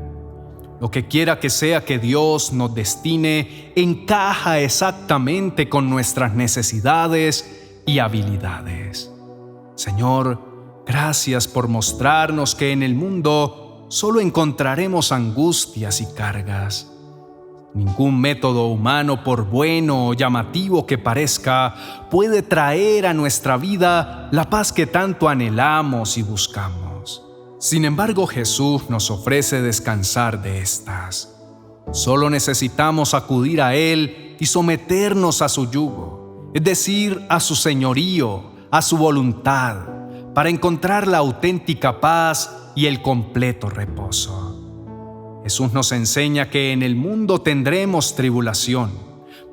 Lo que quiera que sea que Dios nos destine, encaja exactamente con nuestras necesidades y habilidades. Señor, gracias por mostrarnos que en el mundo solo encontraremos angustias y cargas. Ningún método humano, por bueno o llamativo que parezca, puede traer a nuestra vida la paz que tanto anhelamos y buscamos. Sin embargo, Jesús nos ofrece descansar de estas. Solo necesitamos acudir a Él y someternos a su yugo, es decir, a su señorío, a su voluntad, para encontrar la auténtica paz y el completo reposo. Jesús nos enseña que en el mundo tendremos tribulación,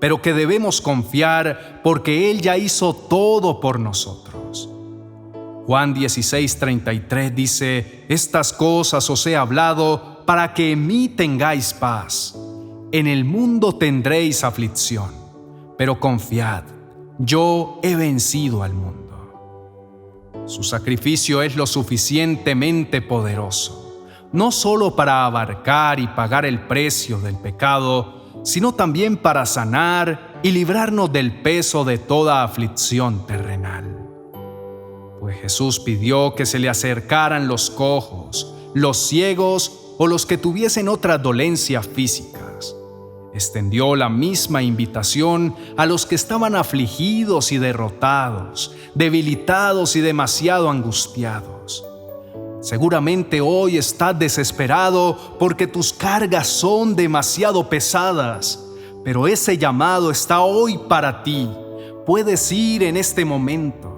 pero que debemos confiar porque Él ya hizo todo por nosotros. Juan 16:33 dice: estas cosas os he hablado para que en mí tengáis paz. En el mundo tendréis aflicción, pero confiad, yo he vencido al mundo. Su sacrificio es lo suficientemente poderoso, no solo para abarcar y pagar el precio del pecado, sino también para sanar y librarnos del peso de toda aflicción terrenal. Pues Jesús pidió que se le acercaran los cojos, los ciegos o los que tuviesen otras dolencias físicas. Extendió la misma invitación a los que estaban afligidos y derrotados, debilitados y demasiado angustiados. Seguramente hoy estás desesperado porque tus cargas son demasiado pesadas, pero ese llamado está hoy para ti. Puedes ir en este momento.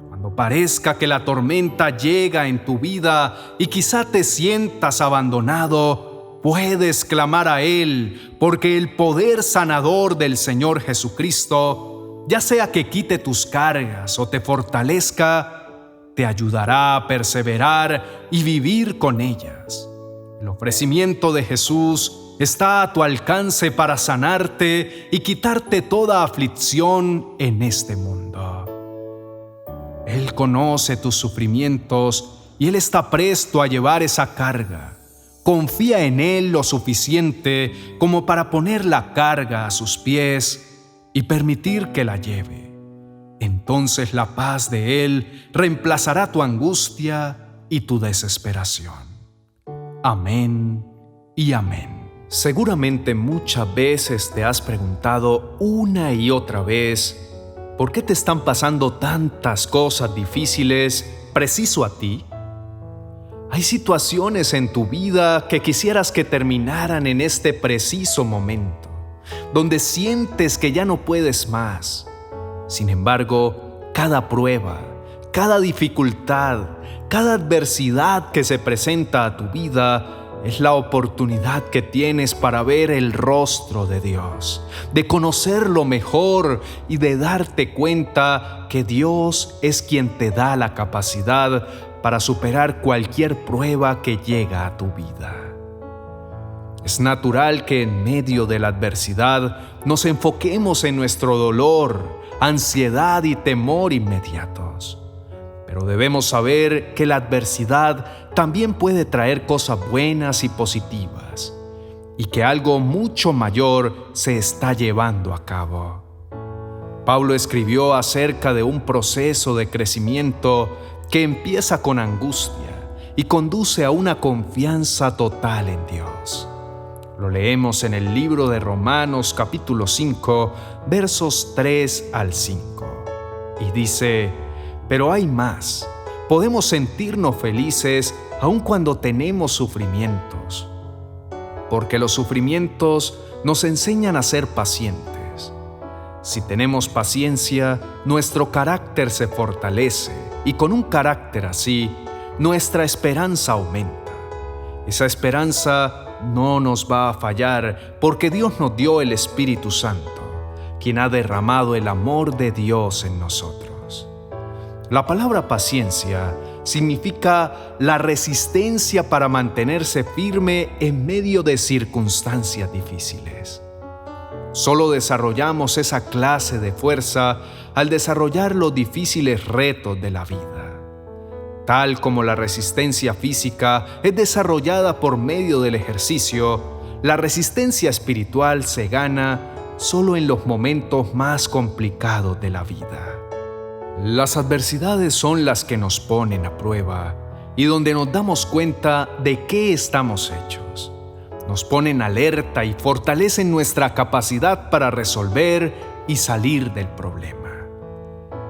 Cuando parezca que la tormenta llega en tu vida y quizá te sientas abandonado, puedes clamar a Él, porque el poder sanador del Señor Jesucristo, ya sea que quite tus cargas o te fortalezca, te ayudará a perseverar y vivir con ellas. El ofrecimiento de Jesús está a tu alcance para sanarte y quitarte toda aflicción en este mundo. Él conoce tus sufrimientos y Él está presto a llevar esa carga. Confía en Él lo suficiente como para poner la carga a sus pies y permitir que la lleve. Entonces la paz de Él reemplazará tu angustia y tu desesperación. Amén y amén. Seguramente muchas veces te has preguntado una y otra vez, ¿por qué te están pasando tantas cosas difíciles preciso a ti? Hay situaciones en tu vida que quisieras que terminaran en este preciso momento, donde sientes que ya no puedes más. Sin embargo, cada prueba, cada dificultad, cada adversidad que se presenta a tu vida es la oportunidad que tienes para ver el rostro de Dios, de conocerlo mejor y de darte cuenta que Dios es quien te da la capacidad para superar cualquier prueba que llega a tu vida. Es natural que en medio de la adversidad nos enfoquemos en nuestro dolor, ansiedad y temor inmediatos. Pero debemos saber que la adversidad también puede traer cosas buenas y positivas. y que algo mucho mayor se está llevando a cabo. Pablo escribió acerca de un proceso de crecimiento que empieza con angustia y conduce a una confianza total en Dios. Lo leemos en el libro de Romanos capítulo 5, versos 3 al 5. Y dice: pero hay más. Podemos sentirnos felices aun cuando tenemos sufrimientos, porque los sufrimientos nos enseñan a ser pacientes. Si tenemos paciencia, nuestro carácter se fortalece y con un carácter así, nuestra esperanza aumenta. Esa esperanza no nos va a fallar porque Dios nos dio el Espíritu Santo, quien ha derramado el amor de Dios en nosotros. La palabra paciencia significa la resistencia para mantenerse firme en medio de circunstancias difíciles. Solo desarrollamos esa clase de fuerza al desarrollar los difíciles retos de la vida. Tal como la resistencia física es desarrollada por medio del ejercicio, la resistencia espiritual se gana solo en los momentos más complicados de la vida. Las adversidades son las que nos ponen a prueba y donde nos damos cuenta de qué estamos hechos. Nos ponen alerta y fortalecen nuestra capacidad para resolver y salir del problema.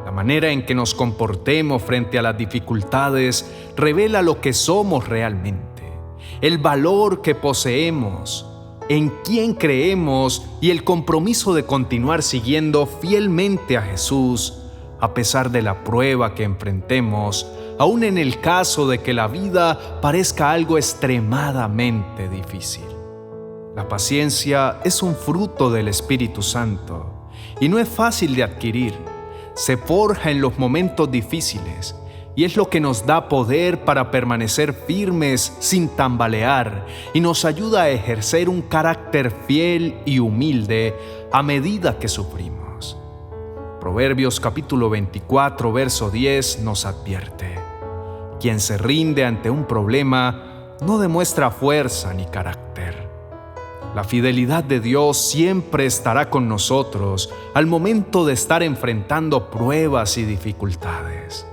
La manera en que nos comportemos frente a las dificultades revela lo que somos realmente, el valor que poseemos, en quién creemos y el compromiso de continuar siguiendo fielmente a Jesús a pesar de la prueba que enfrentemos, aun en el caso de que la vida parezca algo extremadamente difícil. La paciencia es un fruto del Espíritu Santo y no es fácil de adquirir. Se forja en los momentos difíciles y es lo que nos da poder para permanecer firmes sin tambalear y nos ayuda a ejercer un carácter fiel y humilde a medida que sufrimos. Proverbios capítulo 24, verso 10 nos advierte: quien se rinde ante un problema no demuestra fuerza ni carácter. La fidelidad de Dios siempre estará con nosotros al momento de estar enfrentando pruebas y dificultades.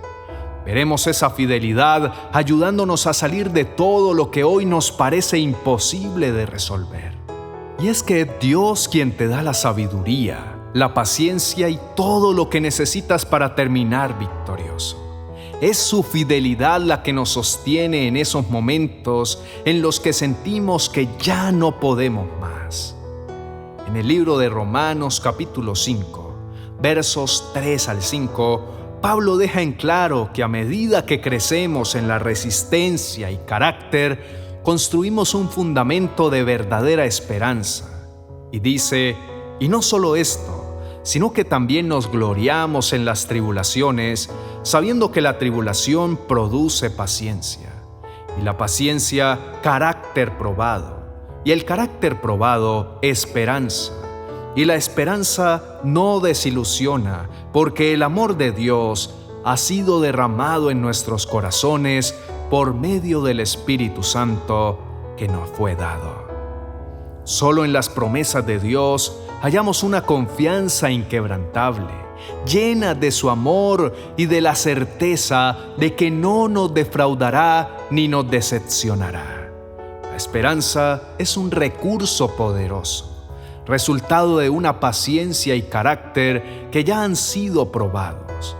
Veremos esa fidelidad ayudándonos a salir de todo lo que hoy nos parece imposible de resolver. Y es que es Dios quien te da la sabiduría, la paciencia y todo lo que necesitas para terminar victorioso. Es su fidelidad la que nos sostiene en esos momentos en los que sentimos que ya no podemos más. En el libro de Romanos capítulo 5, versos 3 al 5, Pablo deja en claro que a medida que crecemos en la resistencia y carácter, construimos un fundamento de verdadera esperanza. Y dice: y no solo esto, sino que también nos gloriamos en las tribulaciones, sabiendo que la tribulación produce paciencia, y la paciencia carácter probado, y el carácter probado esperanza, y la esperanza no desilusiona, porque el amor de Dios ha sido derramado en nuestros corazones por medio del Espíritu Santo que nos fue dado. Solo en las promesas de Dios hallamos una confianza inquebrantable, llena de su amor y de la certeza de que no nos defraudará ni nos decepcionará. La esperanza es un recurso poderoso, resultado de una paciencia y carácter que ya han sido probados.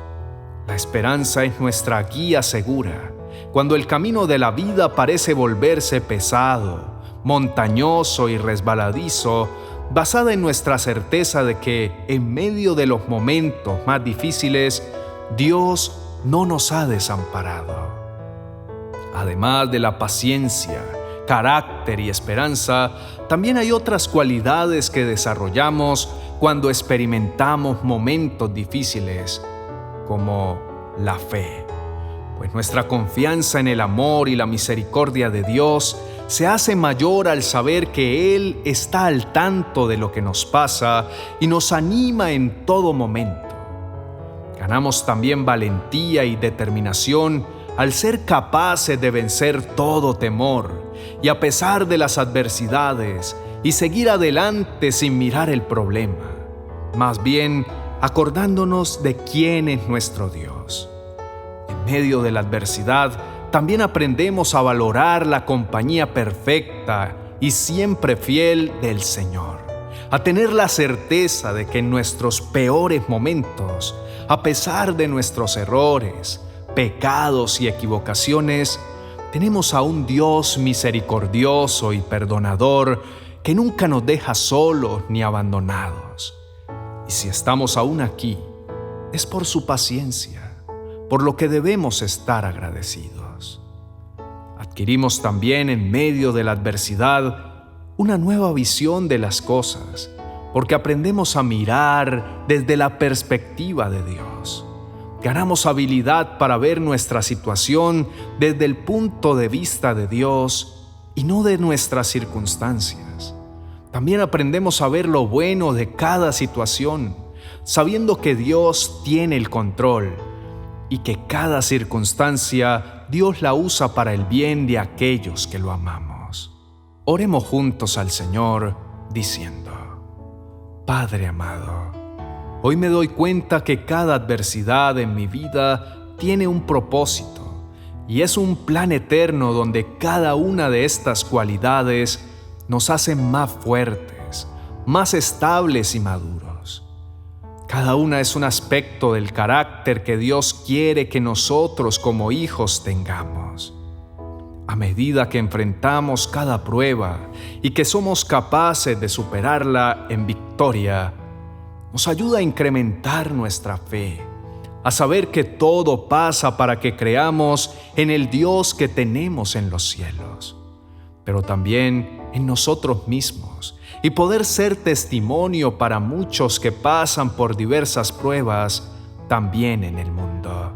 La esperanza es nuestra guía segura cuando el camino de la vida parece volverse pesado, montañoso y resbaladizo, basada en nuestra certeza de que en medio de los momentos más difíciles, Dios no nos ha desamparado. Además de la paciencia, carácter y esperanza, también hay otras cualidades que desarrollamos cuando experimentamos momentos difíciles, como la fe. Pues nuestra confianza en el amor y la misericordia de Dios se hace mayor al saber que Él está al tanto de lo que nos pasa y nos anima en todo momento. Ganamos también valentía y determinación al ser capaces de vencer todo temor y a pesar de las adversidades y seguir adelante sin mirar el problema, más bien acordándonos de quién es nuestro Dios. En medio de la adversidad, también aprendemos a valorar la compañía perfecta y siempre fiel del Señor, a tener la certeza de que en nuestros peores momentos, a pesar de nuestros errores, pecados y equivocaciones, tenemos a un Dios misericordioso y perdonador que nunca nos deja solos ni abandonados. Y si estamos aún aquí, es por su paciencia, por lo que debemos estar agradecidos. Adquirimos también en medio de la adversidad una nueva visión de las cosas, porque aprendemos a mirar desde la perspectiva de Dios. Ganamos habilidad para ver nuestra situación desde el punto de vista de Dios y no de nuestras circunstancias. También aprendemos a ver lo bueno de cada situación, sabiendo que Dios tiene el control y que cada circunstancia Dios la usa para el bien de aquellos que lo amamos. Oremos juntos al Señor diciendo: Padre amado, hoy me doy cuenta que cada adversidad en mi vida tiene un propósito y es un plan eterno donde cada una de estas cualidades nos hacen más fuertes, más estables y maduros. Cada una es un aspecto del carácter que Dios quiere que nosotros como hijos tengamos. A medida que enfrentamos cada prueba y que somos capaces de superarla en victoria, nos ayuda a incrementar nuestra fe, a saber que todo pasa para que creamos en el Dios que tenemos en los cielos, pero también en nosotros mismos, y poder ser testimonio para muchos que pasan por diversas pruebas también en el mundo.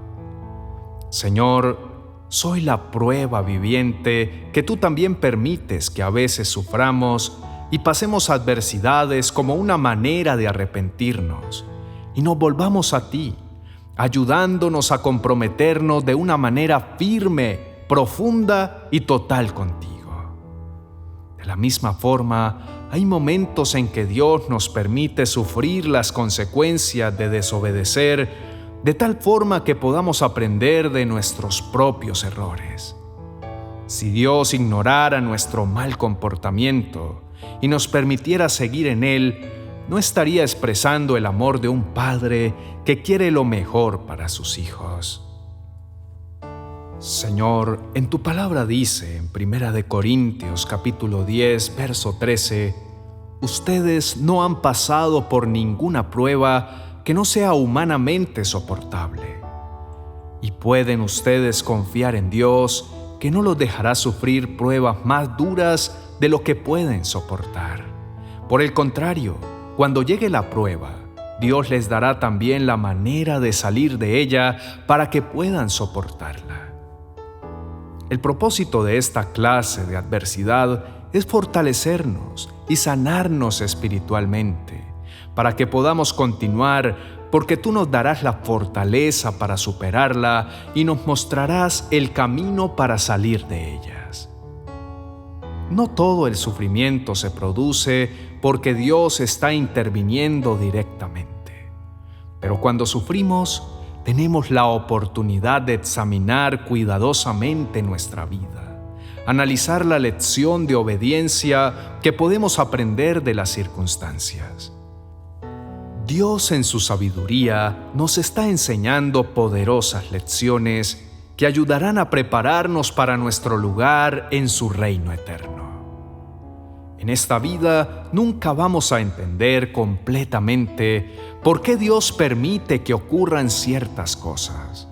Señor, soy la prueba viviente que tú también permites que a veces suframos y pasemos adversidades como una manera de arrepentirnos y nos volvamos a ti, ayudándonos a comprometernos de una manera firme, profunda y total contigo. De la misma forma, hay momentos en que Dios nos permite sufrir las consecuencias de desobedecer, de tal forma que podamos aprender de nuestros propios errores. Si Dios ignorara nuestro mal comportamiento y nos permitiera seguir en Él, no estaría expresando el amor de un padre que quiere lo mejor para sus hijos. Señor, en tu palabra dice en 1 Corintios capítulo 10, verso 13, ustedes no han pasado por ninguna prueba que no sea humanamente soportable. Y pueden ustedes confiar en Dios, que no los dejará sufrir pruebas más duras de lo que pueden soportar. Por el contrario, cuando llegue la prueba, Dios les dará también la manera de salir de ella para que puedan soportarla. El propósito de esta clase de adversidad es fortalecernos y sanarnos espiritualmente, para que podamos continuar, porque tú nos darás la fortaleza para superarla y nos mostrarás el camino para salir de ellas. No todo el sufrimiento se produce porque Dios está interviniendo directamente, pero cuando sufrimos, tenemos la oportunidad de examinar cuidadosamente nuestra vida, analizar la lección de obediencia que podemos aprender de las circunstancias. Dios en su sabiduría nos está enseñando poderosas lecciones que ayudarán a prepararnos para nuestro lugar en su reino eterno. En esta vida nunca vamos a entender completamente por qué Dios permite que ocurran ciertas cosas,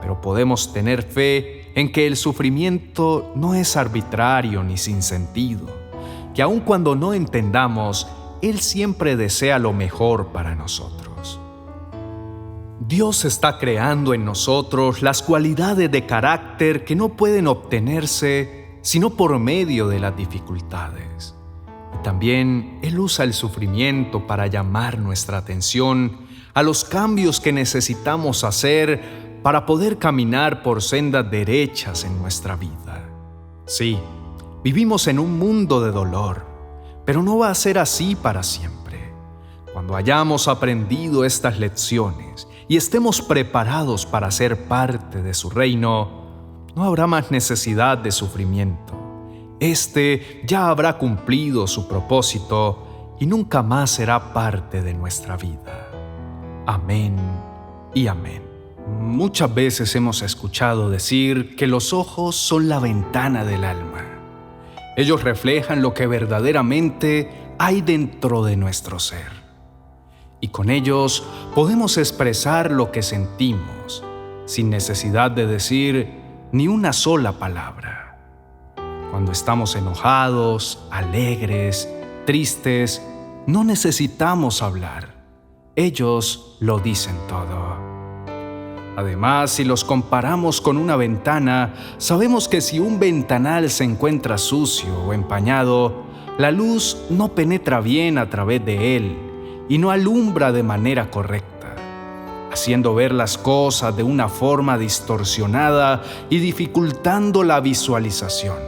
pero podemos tener fe en que el sufrimiento no es arbitrario ni sin sentido, que aun cuando no entendamos, Él siempre desea lo mejor para nosotros. Dios está creando en nosotros las cualidades de carácter que no pueden obtenerse sino por medio de las dificultades. Y también Él usa el sufrimiento para llamar nuestra atención a los cambios que necesitamos hacer para poder caminar por sendas derechas en nuestra vida. Sí, Vivimos en un mundo de dolor, pero no va a ser así para siempre. Cuando hayamos aprendido estas lecciones y estemos preparados para ser parte de su reino, no habrá más necesidad de sufrimiento. Este ya habrá cumplido su propósito y nunca más será parte de nuestra vida. Amén y amén. Muchas veces hemos escuchado decir que los ojos son la ventana del alma. Ellos reflejan lo que verdaderamente hay dentro de nuestro ser. Y con ellos podemos expresar lo que sentimos, sin necesidad de decir ni una sola palabra. Cuando estamos enojados, alegres, tristes, no necesitamos hablar. Ellos lo dicen todo. Además, si los comparamos con una ventana, sabemos que si un ventanal se encuentra sucio o empañado, la luz no penetra bien a través de él y no alumbra de manera correcta, haciendo ver las cosas de una forma distorsionada y dificultando la visualización.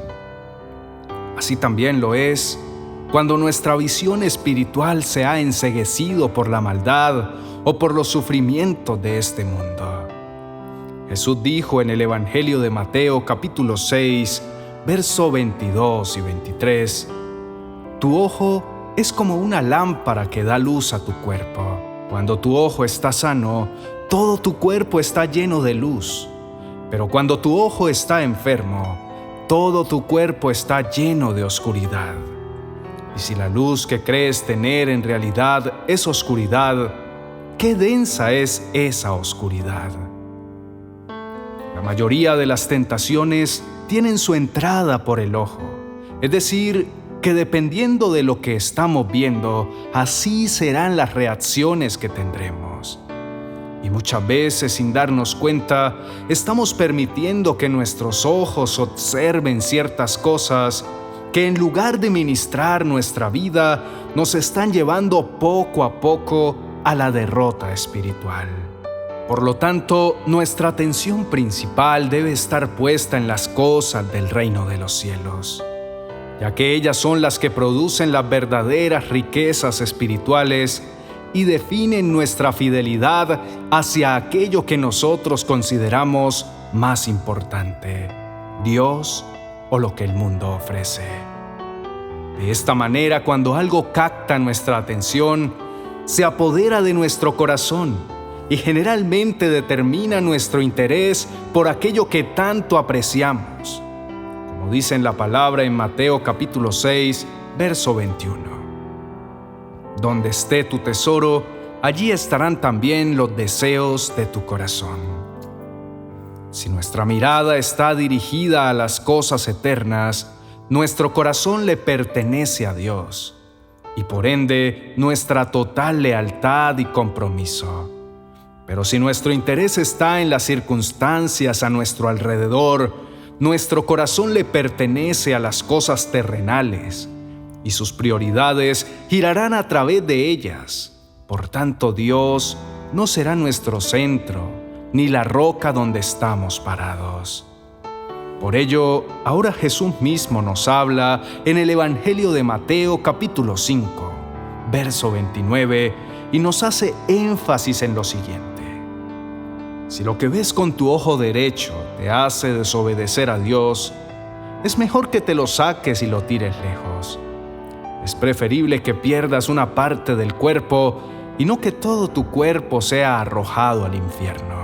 Así también lo es cuando nuestra visión espiritual se ha enceguecido por la maldad o por los sufrimientos de este mundo. Jesús dijo en el Evangelio de Mateo capítulo 6, verso 22 y 23, «Tu ojo es como una lámpara que da luz a tu cuerpo. Cuando tu ojo está sano, todo tu cuerpo está lleno de luz. Pero cuando tu ojo está enfermo, todo tu cuerpo está lleno de oscuridad. Y si la luz que crees tener en realidad es oscuridad, ¿qué densa es esa oscuridad?». La mayoría de las tentaciones tienen su entrada por el ojo, es decir, que dependiendo de lo que estamos viendo, así serán las reacciones que tendremos. Y muchas veces, sin darnos cuenta, estamos permitiendo que nuestros ojos observen ciertas cosas que en lugar de ministrar nuestra vida, nos están llevando poco a poco a la derrota espiritual. Por lo tanto, nuestra atención principal debe estar puesta en las cosas del reino de los cielos, ya que ellas son las que producen las verdaderas riquezas espirituales y definen nuestra fidelidad hacia aquello que nosotros consideramos más importante, Dios o lo que el mundo ofrece. De esta manera, cuando algo capta nuestra atención, se apodera de nuestro corazón y generalmente determina nuestro interés por aquello que tanto apreciamos, como dice en la palabra en Mateo capítulo 6, verso 21. Donde esté tu tesoro, allí estarán también los deseos de tu corazón. Si nuestra mirada está dirigida a las cosas eternas, nuestro corazón le pertenece a Dios y por ende nuestra total lealtad y compromiso. Pero si nuestro interés está en las circunstancias a nuestro alrededor, nuestro corazón le pertenece a las cosas terrenales y sus prioridades girarán a través de ellas. Por tanto, Dios no será nuestro centro ni la roca donde estamos parados. Por ello, ahora Jesús mismo nos habla en el Evangelio de Mateo capítulo 5, verso 29, y nos hace énfasis en lo siguiente. Si lo que ves con tu ojo derecho te hace desobedecer a Dios, es mejor que te lo saques y lo tires lejos. Es preferible que pierdas una parte del cuerpo y no que todo tu cuerpo sea arrojado al infierno.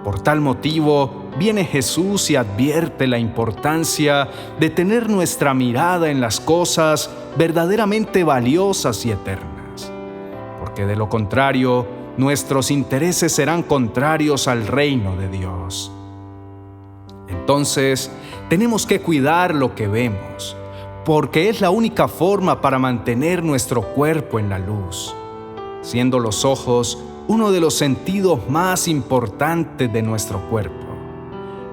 Por tal motivo, viene Jesús y advierte la importancia de tener nuestra mirada en las cosas verdaderamente valiosas y eternas, porque de lo contrario, nuestros intereses serán contrarios al reino de Dios. Entonces, tenemos que cuidar lo que vemos, porque es la única forma para mantener nuestro cuerpo en la luz, siendo los ojos uno de los sentidos más importantes de nuestro cuerpo.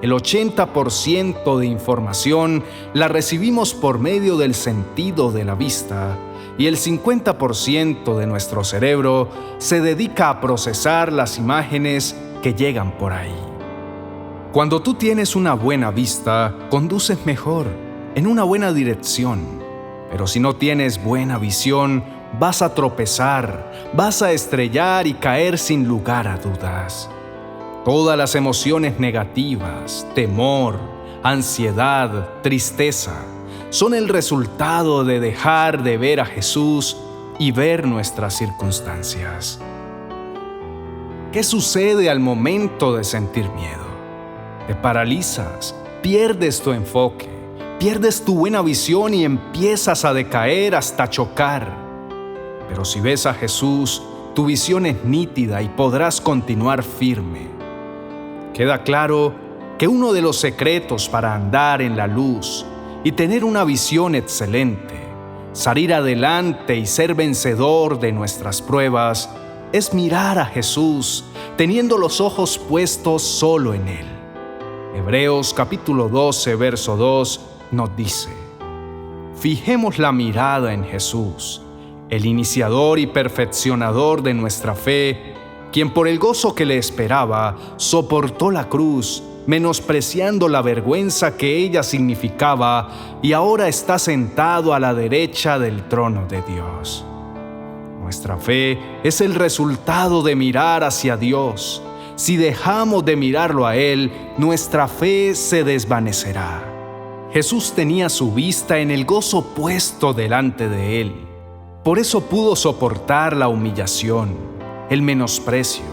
El 80% de información la recibimos por medio del sentido de la vista y el 50% de nuestro cerebro se dedica a procesar las imágenes que llegan por ahí. Cuando tú tienes una buena vista, conduces mejor, en una buena dirección, pero si no tienes buena visión, vas a tropezar, vas a estrellar y caer sin lugar a dudas. Todas las emociones negativas, temor, ansiedad, tristeza, son el resultado de dejar de ver a Jesús y ver nuestras circunstancias. ¿Qué sucede al momento de sentir miedo? Te paralizas, pierdes tu enfoque, pierdes tu buena visión y empiezas a decaer hasta chocar. Pero si ves a Jesús, tu visión es nítida y podrás continuar firme. Queda claro que uno de los secretos para andar en la luz y tener una visión excelente, salir adelante y ser vencedor de nuestras pruebas, es mirar a Jesús, teniendo los ojos puestos solo en Él. Hebreos capítulo 12, verso 2 nos dice: fijemos la mirada en Jesús, el iniciador y perfeccionador de nuestra fe, quien por el gozo que le esperaba, soportó la cruz, menospreciando la vergüenza que ella significaba, y ahora está sentado a la derecha del trono de Dios. Nuestra fe es el resultado de mirar hacia Dios. Si dejamos de mirarlo a Él, nuestra fe se desvanecerá. Jesús tenía su vista en el gozo puesto delante de Él. Por eso pudo soportar la humillación, el menosprecio,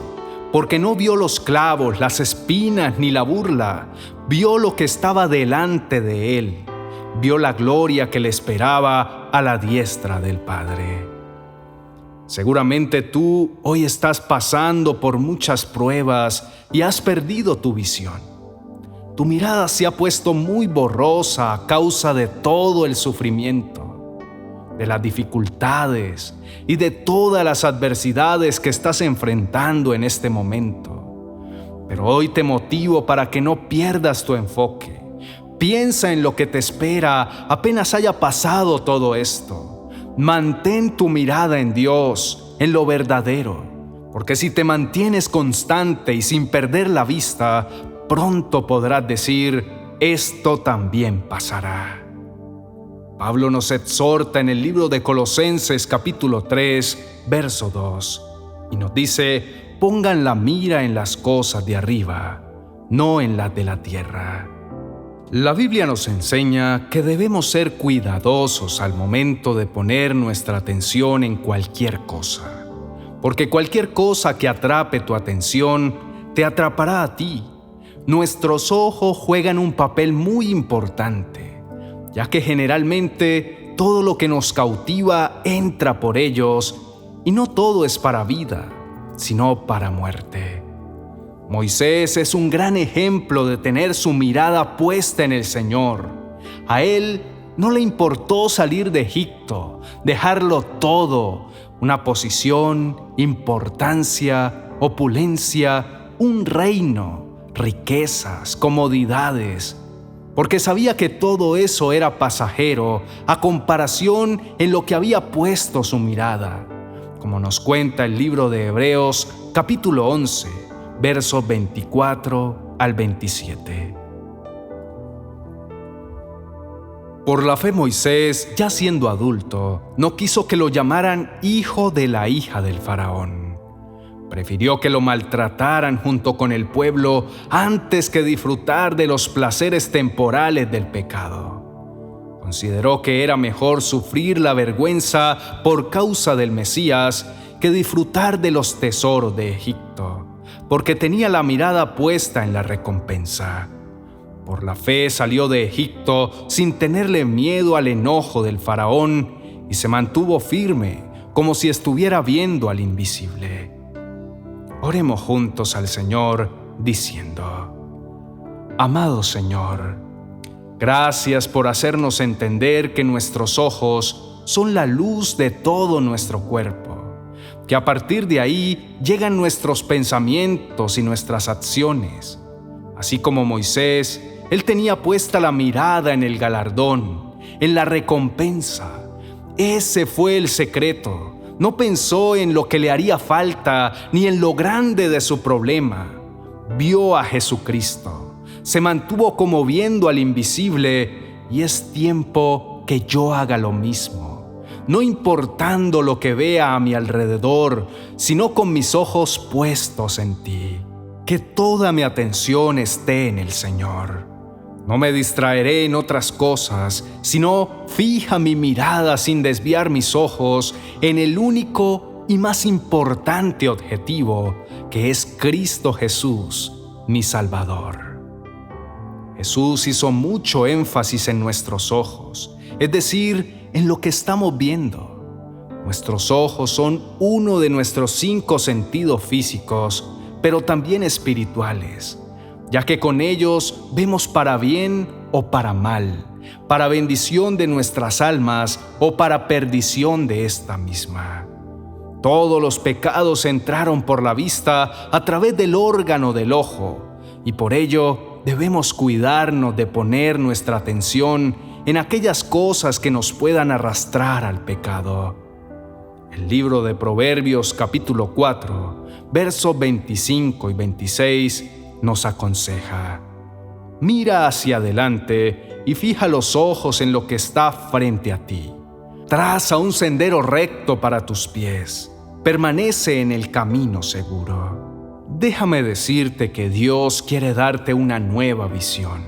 porque no vio los clavos, las espinas ni la burla, vio lo que estaba delante de Él, vio la gloria que le esperaba a la diestra del Padre. Seguramente tú hoy estás pasando por muchas pruebas y has perdido tu visión. Tu mirada se ha puesto muy borrosa a causa de todo el sufrimiento, de las dificultades y de todas las adversidades que estás enfrentando en este momento. Pero hoy te motivo para que no pierdas tu enfoque. Piensa en lo que te espera apenas haya pasado todo esto. Mantén tu mirada en Dios, en lo verdadero, porque si te mantienes constante y sin perder la vista, pronto podrás decir: esto también pasará. Pablo nos exhorta en el libro de Colosenses capítulo 3, verso 2, y nos dice: pongan la mira en las cosas de arriba, no en las de la tierra. La Biblia nos enseña que debemos ser cuidadosos al momento de poner nuestra atención en cualquier cosa, porque cualquier cosa que atrape tu atención te atrapará a ti. Nuestros ojos juegan un papel muy importante, ya que generalmente todo lo que nos cautiva entra por ellos, y no todo es para vida, sino para muerte. Moisés es un gran ejemplo de tener su mirada puesta en el Señor. A él no le importó salir de Egipto, dejarlo todo, una posición, importancia, opulencia, un reino, riquezas, comodidades, porque sabía que todo eso era pasajero a comparación en lo que había puesto su mirada, como nos cuenta el libro de Hebreos capítulo 11, versos 24 al 27. Por la fe Moisés, ya siendo adulto, no quiso que lo llamaran hijo de la hija del faraón. Prefirió que lo maltrataran junto con el pueblo antes que disfrutar de los placeres temporales del pecado. Consideró que era mejor sufrir la vergüenza por causa del Mesías que disfrutar de los tesoros de Egipto, porque tenía la mirada puesta en la recompensa. Por la fe salió de Egipto sin tenerle miedo al enojo del faraón y se mantuvo firme, como si estuviera viendo al invisible. Oremos juntos al Señor diciendo: amado Señor, gracias por hacernos entender que nuestros ojos son la luz de todo nuestro cuerpo, que a partir de ahí llegan nuestros pensamientos y nuestras acciones. Así como Moisés, él tenía puesta la mirada en el galardón, en la recompensa. Ese fue el secreto. No pensó en lo que le haría falta ni en lo grande de su problema. Vio a Jesucristo. Se mantuvo como viendo al invisible y es tiempo que yo haga lo mismo, no importando lo que vea a mi alrededor, sino con mis ojos puestos en ti. Que toda mi atención esté en el Señor. No me distraeré en otras cosas, sino fija mi mirada sin desviar mis ojos en el único y más importante objetivo, que es Cristo Jesús, mi Salvador. Jesús hizo mucho énfasis en nuestros ojos, es decir, en lo que estamos viendo. Nuestros ojos son uno de nuestros 5 sentidos físicos, pero también espirituales, ya que con ellos vemos para bien o para mal, para bendición de nuestras almas o para perdición de esta misma. Todos los pecados entraron por la vista a través del órgano del ojo, y por ello debemos cuidarnos de poner nuestra atención en aquellas cosas que nos puedan arrastrar al pecado. El libro de Proverbios capítulo 4, versos 25 y 26 nos aconseja: mira hacia adelante y fija los ojos en lo que está frente a ti. Traza un sendero recto para tus pies. Permanece en el camino seguro. Déjame decirte que Dios quiere darte una nueva visión.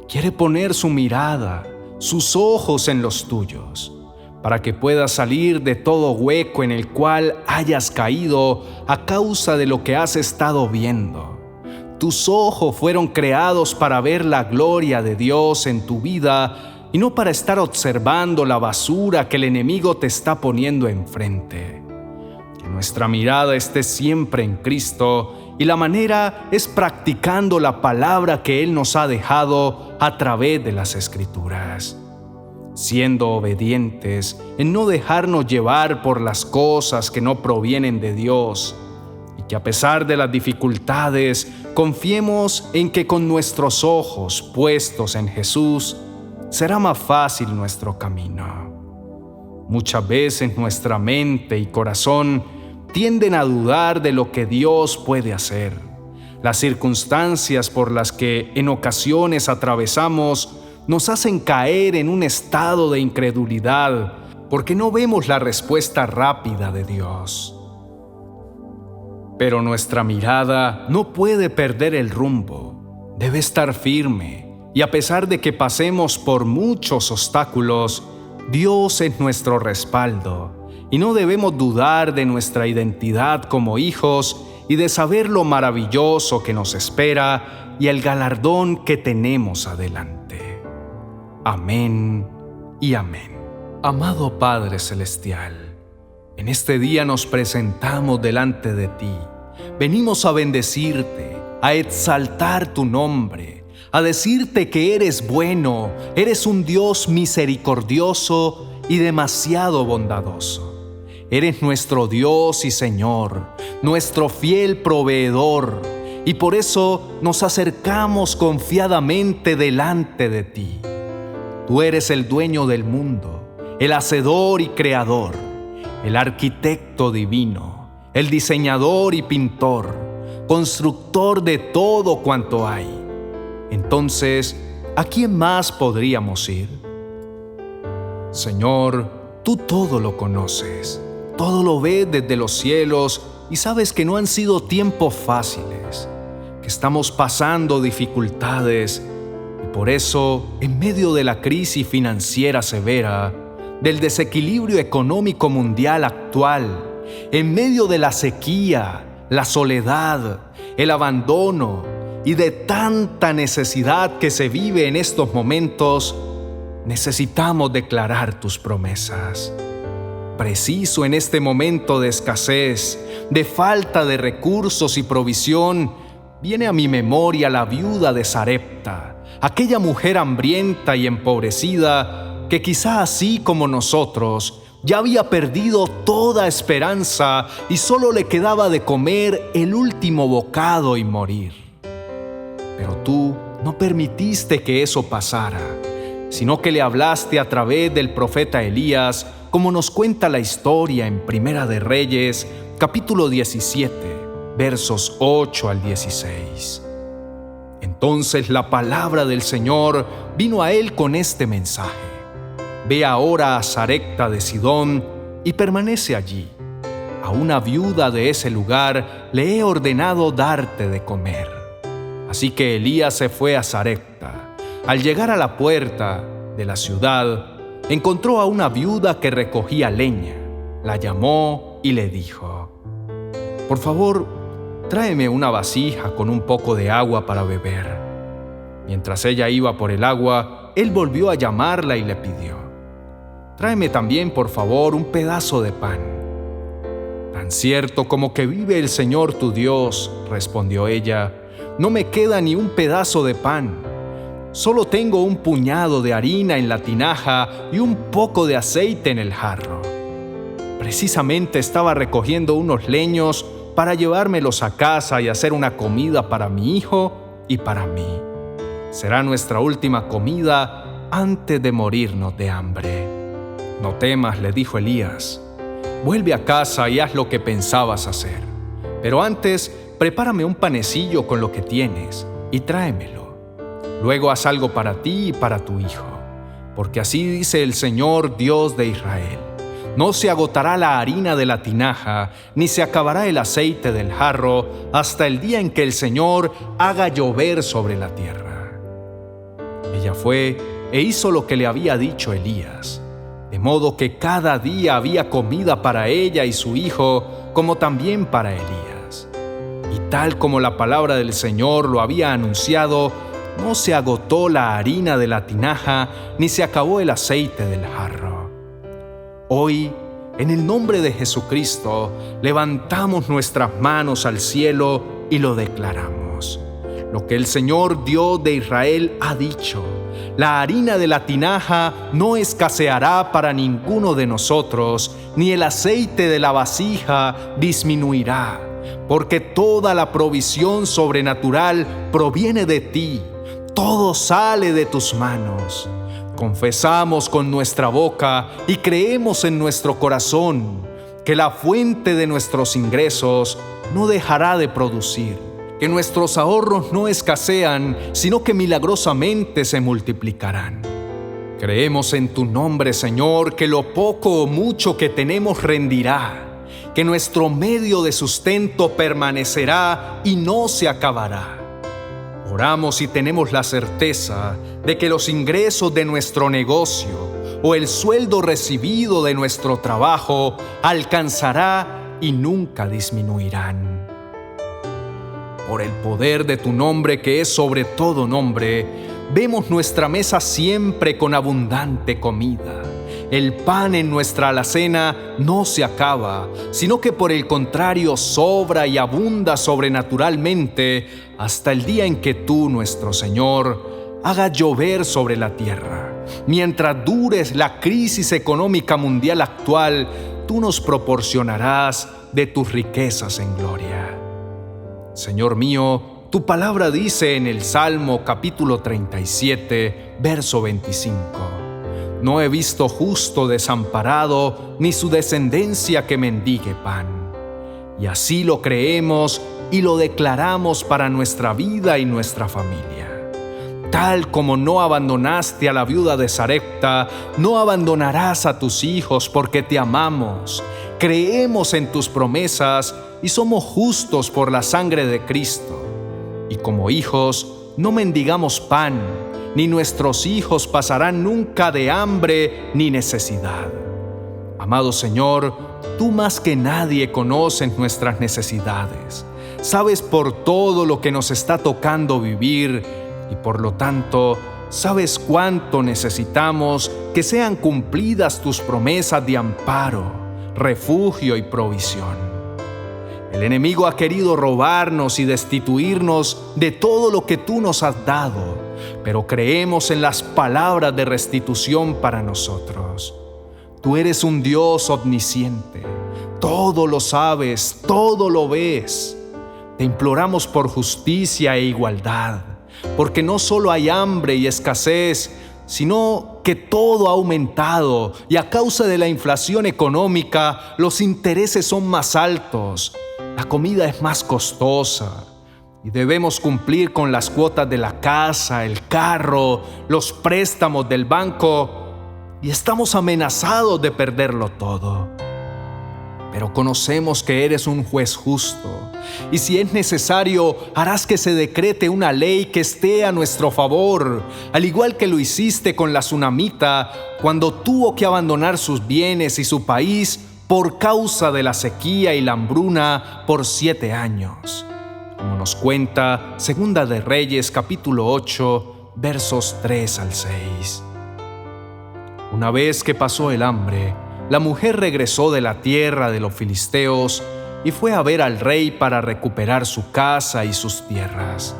Quiere poner su mirada, sus ojos en los tuyos, para que puedas salir de todo hueco en el cual hayas caído a causa de lo que has estado viendo. Tus ojos fueron creados para ver la gloria de Dios en tu vida y no para estar observando la basura que el enemigo te está poniendo enfrente. Que nuestra mirada esté siempre en Cristo, y la manera es practicando la palabra que Él nos ha dejado a través de las Escrituras. Siendo obedientes en no dejarnos llevar por las cosas que no provienen de Dios, y que a pesar de las dificultades confiemos en que con nuestros ojos puestos en Jesús será más fácil nuestro camino. Muchas veces nuestra mente y corazón tienden a dudar de lo que Dios puede hacer. Las circunstancias por las que en ocasiones atravesamos nos hacen caer en un estado de incredulidad porque no vemos la respuesta rápida de Dios. Pero nuestra mirada no puede perder el rumbo, debe estar firme, y a pesar de que pasemos por muchos obstáculos, Dios es nuestro respaldo, y no debemos dudar de nuestra identidad como hijos y de saber lo maravilloso que nos espera y el galardón que tenemos adelante. Amén y amén. Amado Padre Celestial, en este día nos presentamos delante de ti. Venimos a bendecirte, a exaltar tu nombre, a decirte que eres bueno, eres un Dios misericordioso y demasiado bondadoso. Eres nuestro Dios y Señor, nuestro fiel proveedor, y por eso nos acercamos confiadamente delante de ti. Tú eres el dueño del mundo, el hacedor y creador, el arquitecto divino, el diseñador y pintor, constructor de todo cuanto hay. Entonces, ¿a quién más podríamos ir? Señor, tú todo lo conoces, todo lo ves desde los cielos y sabes que no han sido tiempos fáciles, que estamos pasando dificultades y por eso, en medio de la crisis financiera severa, del desequilibrio económico mundial actual, en medio de la sequía, la soledad, el abandono y de tanta necesidad que se vive en estos momentos, necesitamos declarar tus promesas. Preciso en este momento de escasez, de falta de recursos y provisión, viene a mi memoria la viuda de Sarepta, aquella mujer hambrienta y empobrecida que quizá así como nosotros ya había perdido toda esperanza y solo le quedaba de comer el último bocado y morir. Pero tú no permitiste que eso pasara, sino que le hablaste a través del profeta Elías, como nos cuenta la historia en Primera de Reyes, capítulo 17, versos 8 al 16. Entonces la palabra del Señor vino a él con este mensaje: Ve ahora a Sarepta de Sidón y permanece allí. A una viuda de ese lugar le he ordenado darte de comer. Así que Elías se fue a Sarepta. Al llegar a la puerta de la ciudad, encontró a una viuda que recogía leña. La llamó y le dijo: Por favor, tráeme una vasija con un poco de agua para beber. Mientras ella iba por el agua, él volvió a llamarla y le pidió: Tráeme también, por favor, un pedazo de pan. Tan cierto como que vive el Señor tu Dios, respondió ella, no me queda ni un pedazo de pan. Solo tengo un puñado de harina en la tinaja y un poco de aceite en el jarro. Precisamente estaba recogiendo unos leños para llevármelos a casa y hacer una comida para mi hijo y para mí. Será nuestra última comida antes de morirnos de hambre. No temas, le dijo Elías. Vuelve a casa y haz lo que pensabas hacer. Pero antes, prepárame un panecillo con lo que tienes y tráemelo. Luego haz algo para ti y para tu hijo, porque así dice el Señor Dios de Israel: no se agotará la harina de la tinaja, ni se acabará el aceite del jarro, hasta el día en que el Señor haga llover sobre la tierra. Ella fue e hizo lo que le había dicho Elías, de modo que cada día había comida para ella y su hijo, como también para Elías. Y tal como la palabra del Señor lo había anunciado, no se agotó la harina de la tinaja, ni se acabó el aceite del jarro. Hoy, en el nombre de Jesucristo, levantamos nuestras manos al cielo y lo declaramos. Lo que el Señor Dios de Israel ha dicho: la harina de la tinaja no escaseará para ninguno de nosotros, ni el aceite de la vasija disminuirá, porque toda la provisión sobrenatural proviene de ti, todo sale de tus manos. Confesamos con nuestra boca y creemos en nuestro corazón que la fuente de nuestros ingresos no dejará de producir, que nuestros ahorros no escasean, sino que milagrosamente se multiplicarán. Creemos en tu nombre, Señor, que lo poco o mucho que tenemos rendirá, que nuestro medio de sustento permanecerá y no se acabará. Oramos y tenemos la certeza de que los ingresos de nuestro negocio o el sueldo recibido de nuestro trabajo alcanzará y nunca disminuirán. Por el poder de tu nombre, que es sobre todo nombre, vemos nuestra mesa siempre con abundante comida. El pan en nuestra alacena no se acaba, sino que por el contrario sobra y abunda sobrenaturalmente hasta el día en que tú, nuestro Señor, hagas llover sobre la tierra. Mientras dures la crisis económica mundial actual, tú nos proporcionarás de tus riquezas en gloria. Señor mío, tu palabra dice en el Salmo capítulo 37, verso 25: no he visto justo desamparado, ni su descendencia que mendigue pan. Y así lo creemos y lo declaramos para nuestra vida y nuestra familia. Tal como no abandonaste a la viuda de Sarepta, no abandonarás a tus hijos, porque te amamos. Creemos en tus promesas y somos justos por la sangre de Cristo. Y como hijos, no mendigamos pan, ni nuestros hijos pasarán nunca de hambre ni necesidad. Amado Señor, tú más que nadie conoces nuestras necesidades. Sabes por todo lo que nos está tocando vivir y por lo tanto, sabes cuánto necesitamos que sean cumplidas tus promesas de amparo, refugio y provisión. El enemigo ha querido robarnos y destituirnos de todo lo que tú nos has dado, pero creemos en las palabras de restitución para nosotros. Tú eres un Dios omnisciente, todo lo sabes, todo lo ves. Te imploramos por justicia e igualdad, porque no solo hay hambre y escasez, sino que todo ha aumentado y a causa de la inflación económica, los intereses son más altos, la comida es más costosa y debemos cumplir con las cuotas de la casa, el carro, los préstamos del banco, y estamos amenazados de perderlo todo. Pero conocemos que eres un juez justo, y si es necesario, harás que se decrete una ley que esté a nuestro favor, al igual que lo hiciste con la tsunamita cuando tuvo que abandonar sus bienes y su país por causa de la sequía y la hambruna por 7 años. Como nos cuenta Segunda de Reyes, capítulo 8, versos 3 al 6. Una vez que pasó el hambre, la mujer regresó de la tierra de los filisteos y fue a ver al rey para recuperar su casa y sus tierras.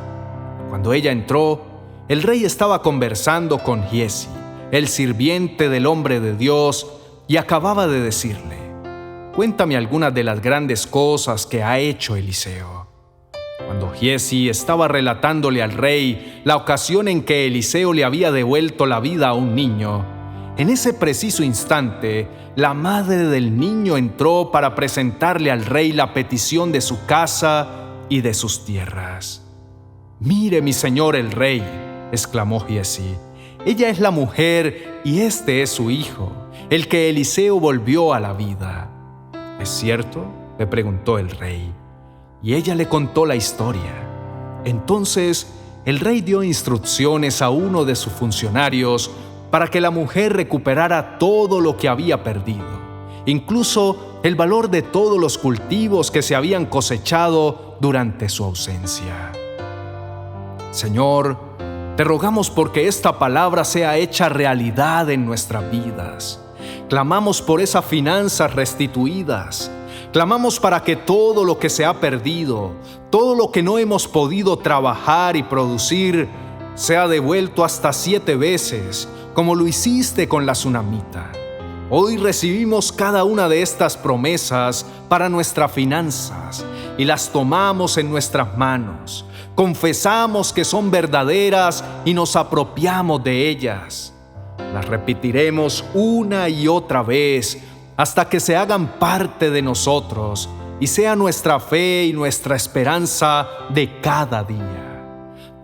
Cuando ella entró, el rey estaba conversando con Giezi, el sirviente del hombre de Dios, y acababa de decirle: «Cuéntame algunas de las grandes cosas que ha hecho Eliseo». Cuando Giezi estaba relatándole al rey la ocasión en que Eliseo le había devuelto la vida a un niño, en ese preciso instante, la madre del niño entró para presentarle al rey la petición de su casa y de sus tierras. «Mire, mi señor el rey», exclamó Giezi, «ella es la mujer y este es su hijo, el que Eliseo volvió a la vida». «¿Es cierto?», le preguntó el rey, y ella le contó la historia. Entonces el rey dio instrucciones a uno de sus funcionarios para que la mujer recuperara todo lo que había perdido, incluso el valor de todos los cultivos que se habían cosechado durante su ausencia. «Señor, te rogamos porque esta palabra sea hecha realidad en nuestras vidas. Clamamos por esas finanzas restituidas. Clamamos para que todo lo que se ha perdido, todo lo que no hemos podido trabajar y producir, sea devuelto hasta 7 veces, como lo hiciste con la tsunamita. Hoy recibimos cada una de estas promesas para nuestras finanzas y las tomamos en nuestras manos. Confesamos que son verdaderas y nos apropiamos de ellas. Las repetiremos una y otra vez hasta que se hagan parte de nosotros y sea nuestra fe y nuestra esperanza de cada día.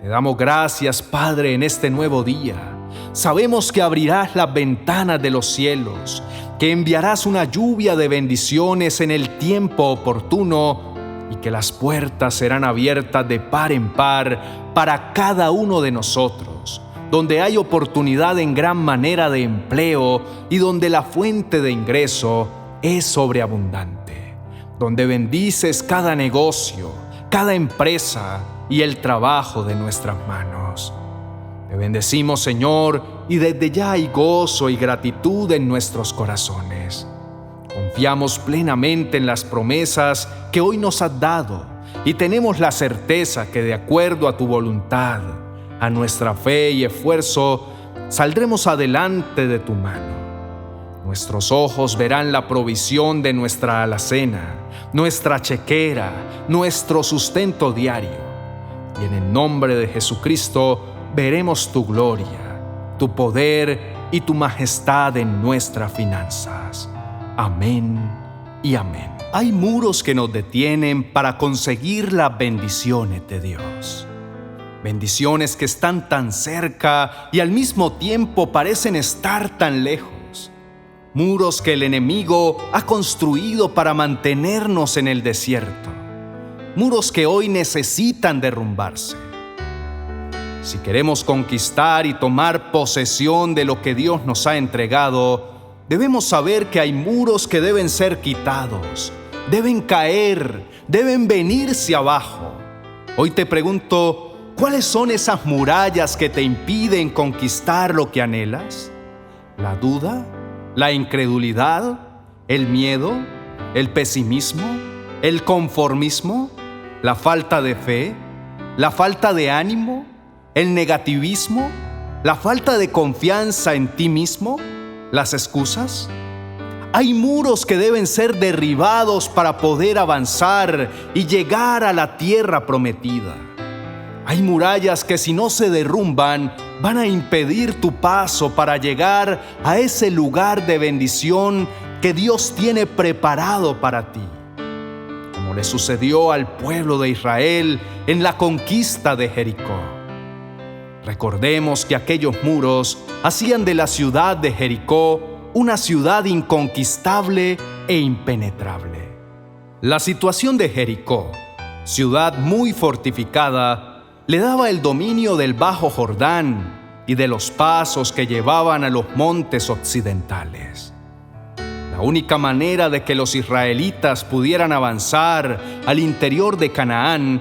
Te damos gracias, Padre, en este nuevo día. Sabemos que abrirás las ventanas de los cielos, que enviarás una lluvia de bendiciones en el tiempo oportuno y que las puertas serán abiertas de par en par para cada uno de nosotros, donde hay oportunidad en gran manera de empleo y donde la fuente de ingreso es sobreabundante, donde bendices cada negocio, cada empresa y el trabajo de nuestras manos. Te bendecimos, Señor, y desde ya hay gozo y gratitud en nuestros corazones. Confiamos plenamente en las promesas que hoy nos has dado y tenemos la certeza que, de acuerdo a tu voluntad, a nuestra fe y esfuerzo, saldremos adelante de tu mano. Nuestros ojos verán la provisión de nuestra alacena, nuestra chequera, nuestro sustento diario. Y en el nombre de Jesucristo, veremos tu gloria, tu poder y tu majestad en nuestras finanzas. Amén y amén. Hay muros que nos detienen para conseguir las bendiciones de Dios. Bendiciones que están tan cerca y al mismo tiempo parecen estar tan lejos. Muros que el enemigo ha construido para mantenernos en el desierto. Muros que hoy necesitan derrumbarse. Si queremos conquistar y tomar posesión de lo que Dios nos ha entregado, debemos saber que hay muros que deben ser quitados, deben caer, deben venirse abajo. Hoy te pregunto, ¿cuáles son esas murallas que te impiden conquistar lo que anhelas? ¿La duda? ¿La incredulidad? ¿El miedo? ¿El pesimismo? ¿El conformismo? ¿La falta de fe? ¿La falta de ánimo? ¿El negativismo? ¿La falta de confianza en ti mismo? ¿Las excusas? Hay muros que deben ser derribados para poder avanzar y llegar a la tierra prometida. Hay murallas que, si no se derrumban, van a impedir tu paso para llegar a ese lugar de bendición que Dios tiene preparado para ti. Como como le sucedió al pueblo de Israel en la conquista de Jericó. Recordemos que aquellos muros hacían de la ciudad de Jericó una ciudad inconquistable e impenetrable. La situación de Jericó, ciudad muy fortificada, le daba el dominio del Bajo Jordán y de los pasos que llevaban a los montes occidentales. La única manera de que los israelitas pudieran avanzar al interior de Canaán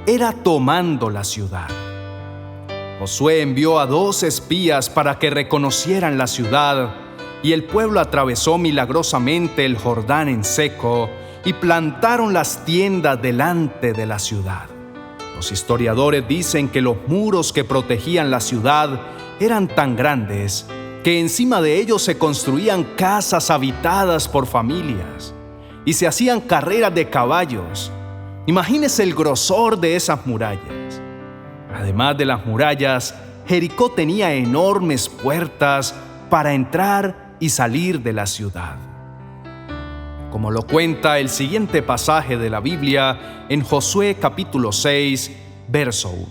era tomando la ciudad. Josué envió a 2 espías para que reconocieran la ciudad, y el pueblo atravesó milagrosamente el Jordán en seco y plantaron las tiendas delante de la ciudad. Los historiadores dicen que los muros que protegían la ciudad eran tan grandes que encima de ellos se construían casas habitadas por familias y se hacían carreras de caballos. Imagínese el grosor de esas murallas. Además de las murallas, Jericó tenía enormes puertas para entrar y salir de la ciudad. Como lo cuenta el siguiente pasaje de la Biblia en Josué capítulo 6, verso 1.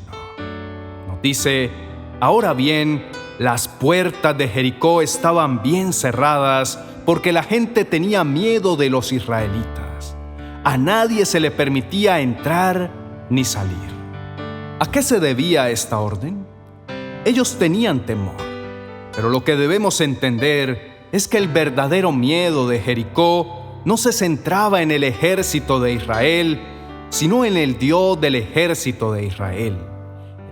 Nos dice: ahora bien, las puertas de Jericó estaban bien cerradas porque la gente tenía miedo de los israelitas. A nadie se le permitía entrar ni salir. ¿A qué se debía esta orden? Ellos tenían temor, pero lo que debemos entender es que el verdadero miedo de Jericó no se centraba en el ejército de Israel, sino en el Dios del ejército de Israel,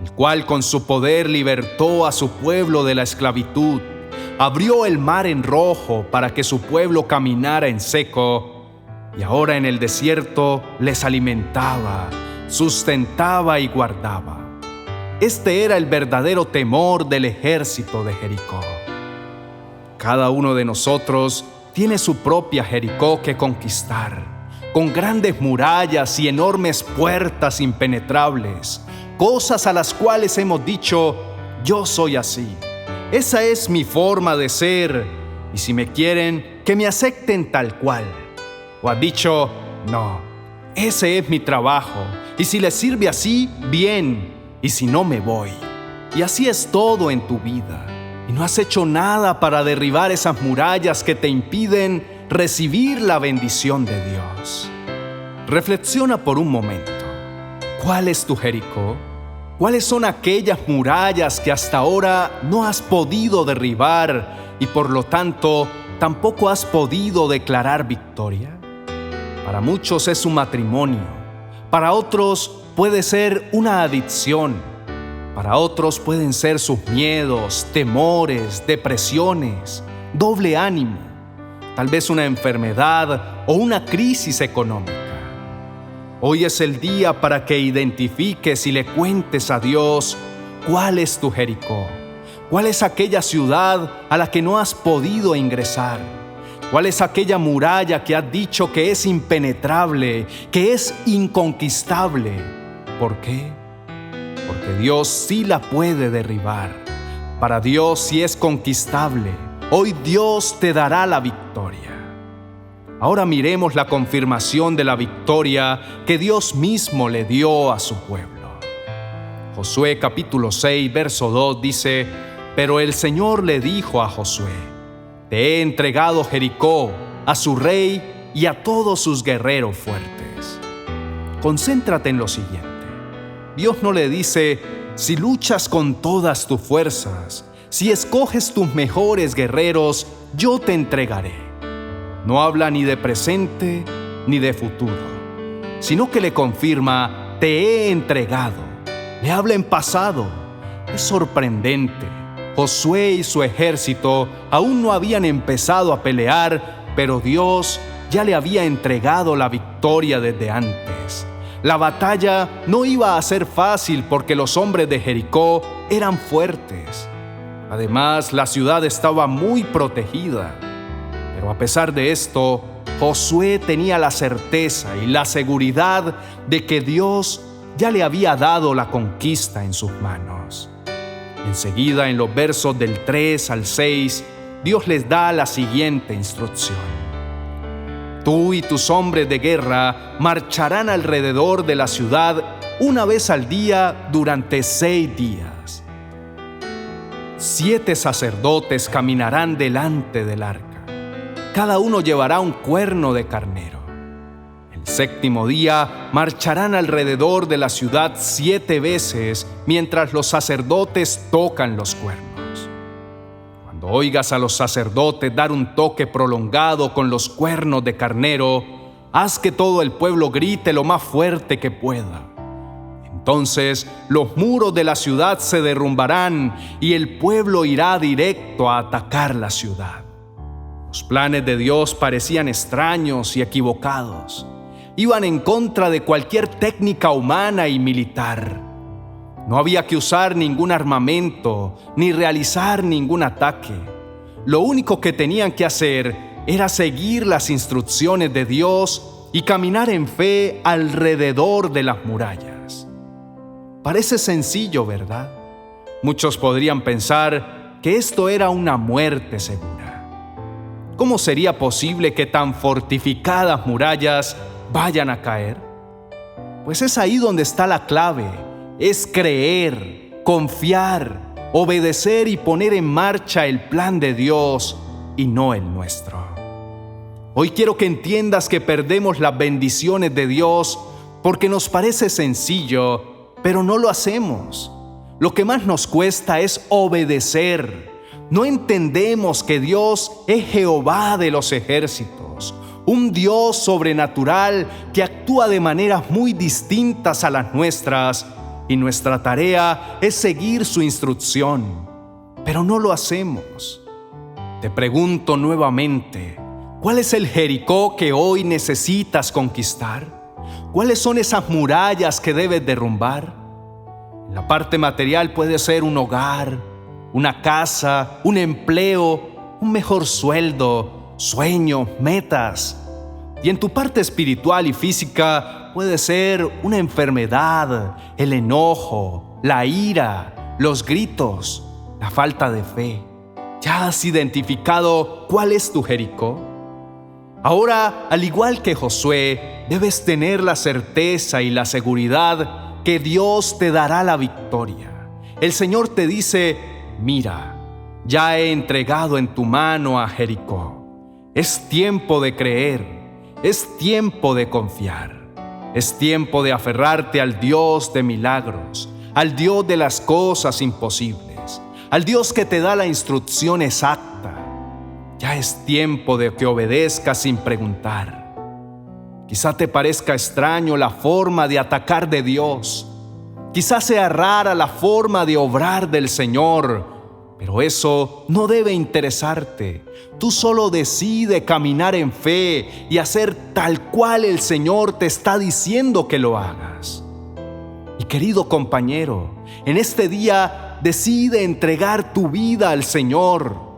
el cual con su poder libertó a su pueblo de la esclavitud, abrió el mar en rojo para que su pueblo caminara en seco, y ahora en el desierto les alimentaba, sustentaba y guardaba. Este era el verdadero temor del ejército de Jericó. Cada uno de nosotros tiene su propia Jericó que conquistar, con grandes murallas y enormes puertas impenetrables, cosas a las cuales hemos dicho: yo soy así, esa es mi forma de ser, y si me quieren, que me acepten tal cual. O has dicho: no, ese es mi trabajo, y si les sirve así, bien, y si no, me voy. Y así es todo en tu vida. Y no has hecho nada para derribar esas murallas que te impiden recibir la bendición de Dios. Reflexiona por un momento. ¿Cuál es tu Jericó? ¿Cuáles son aquellas murallas que hasta ahora no has podido derribar y por lo tanto tampoco has podido declarar victoria? Para muchos es su matrimonio. Para otros puede ser una adicción. Para otros pueden ser sus miedos, temores, depresiones, doble ánimo, tal vez una enfermedad o una crisis económica. Hoy es el día para que identifiques y le cuentes a Dios cuál es tu Jericó, cuál es aquella ciudad a la que no has podido ingresar, cuál es aquella muralla que has dicho que es impenetrable, que es inconquistable. ¿Por qué? Porque Dios sí la puede derribar. Para Dios sí es conquistable. Hoy Dios te dará la victoria. Ahora miremos la confirmación de la victoria que Dios mismo le dio a su pueblo. Josué capítulo 6, verso 2 dice: pero el Señor le dijo a Josué: te he entregado Jericó, a su rey y a todos sus guerreros fuertes. Concéntrate en lo siguiente. Dios no le dice: si luchas con todas tus fuerzas, si escoges tus mejores guerreros, yo te entregaré. No habla ni de presente ni de futuro, sino que le confirma: te he entregado. Le habla en pasado. Es sorprendente. Josué y su ejército aún no habían empezado a pelear, pero Dios ya le había entregado la victoria desde antes. La batalla no iba a ser fácil porque los hombres de Jericó eran fuertes. Además, la ciudad estaba muy protegida. Pero a pesar de esto, Josué tenía la certeza y la seguridad de que Dios ya le había dado la conquista en sus manos. Enseguida, en los versos del 3 al 6, Dios les da la siguiente instrucción: Tú y tus hombres de guerra marcharán alrededor de la ciudad una vez al día durante 6 días. 7 sacerdotes caminarán delante del arca. Cada uno llevará un cuerno de carnero. El 7º día marcharán alrededor de la ciudad 7 veces mientras los sacerdotes tocan los cuernos. Cuando oigas a los sacerdotes dar un toque prolongado con los cuernos de carnero, haz que todo el pueblo grite lo más fuerte que pueda. Entonces los muros de la ciudad se derrumbarán y el pueblo irá directo a atacar la ciudad. Los planes de Dios parecían extraños y equivocados. Iban en contra de cualquier técnica humana y militar. No había que usar ningún armamento ni realizar ningún ataque. Lo único que tenían que hacer era seguir las instrucciones de Dios y caminar en fe alrededor de las murallas. Parece sencillo, ¿verdad? Muchos podrían pensar que esto era una muerte segura. ¿Cómo sería posible que tan fortificadas murallas vayan a caer? Pues es ahí donde está la clave. Es creer, confiar, obedecer y poner en marcha el plan de Dios y no el nuestro. Hoy quiero que entiendas que perdemos las bendiciones de Dios porque nos parece sencillo, pero no lo hacemos. Lo que más nos cuesta es obedecer. No entendemos que Dios es Jehová de los ejércitos, un Dios sobrenatural que actúa de maneras muy distintas a las nuestras, y nuestra tarea es seguir su instrucción, pero no lo hacemos. Te pregunto nuevamente, ¿cuál es el Jericó que hoy necesitas conquistar? ¿Cuáles son esas murallas que debes derrumbar? En la parte material puede ser un hogar, una casa, un empleo, un mejor sueldo, sueños, metas. Y en tu parte espiritual y física puede ser una enfermedad, el enojo, la ira, los gritos, la falta de fe. ¿Ya has identificado cuál es tu Jericó? Ahora, al igual que Josué, debes tener la certeza y la seguridad que Dios te dará la victoria. El Señor te dice: mira, ya he entregado en tu mano a Jericó. Es tiempo de creer, es tiempo de confiar, es tiempo de aferrarte al Dios de milagros, al Dios de las cosas imposibles, al Dios que te da la instrucción exacta. Ya es tiempo de que obedezcas sin preguntar. Quizá te parezca extraño la forma de atacar de Dios. Quizá sea rara la forma de obrar del Señor, pero eso no debe interesarte. Tú solo decide caminar en fe y hacer tal cual el Señor te está diciendo que lo hagas. Y querido compañero, en este día decide entregar tu vida al Señor.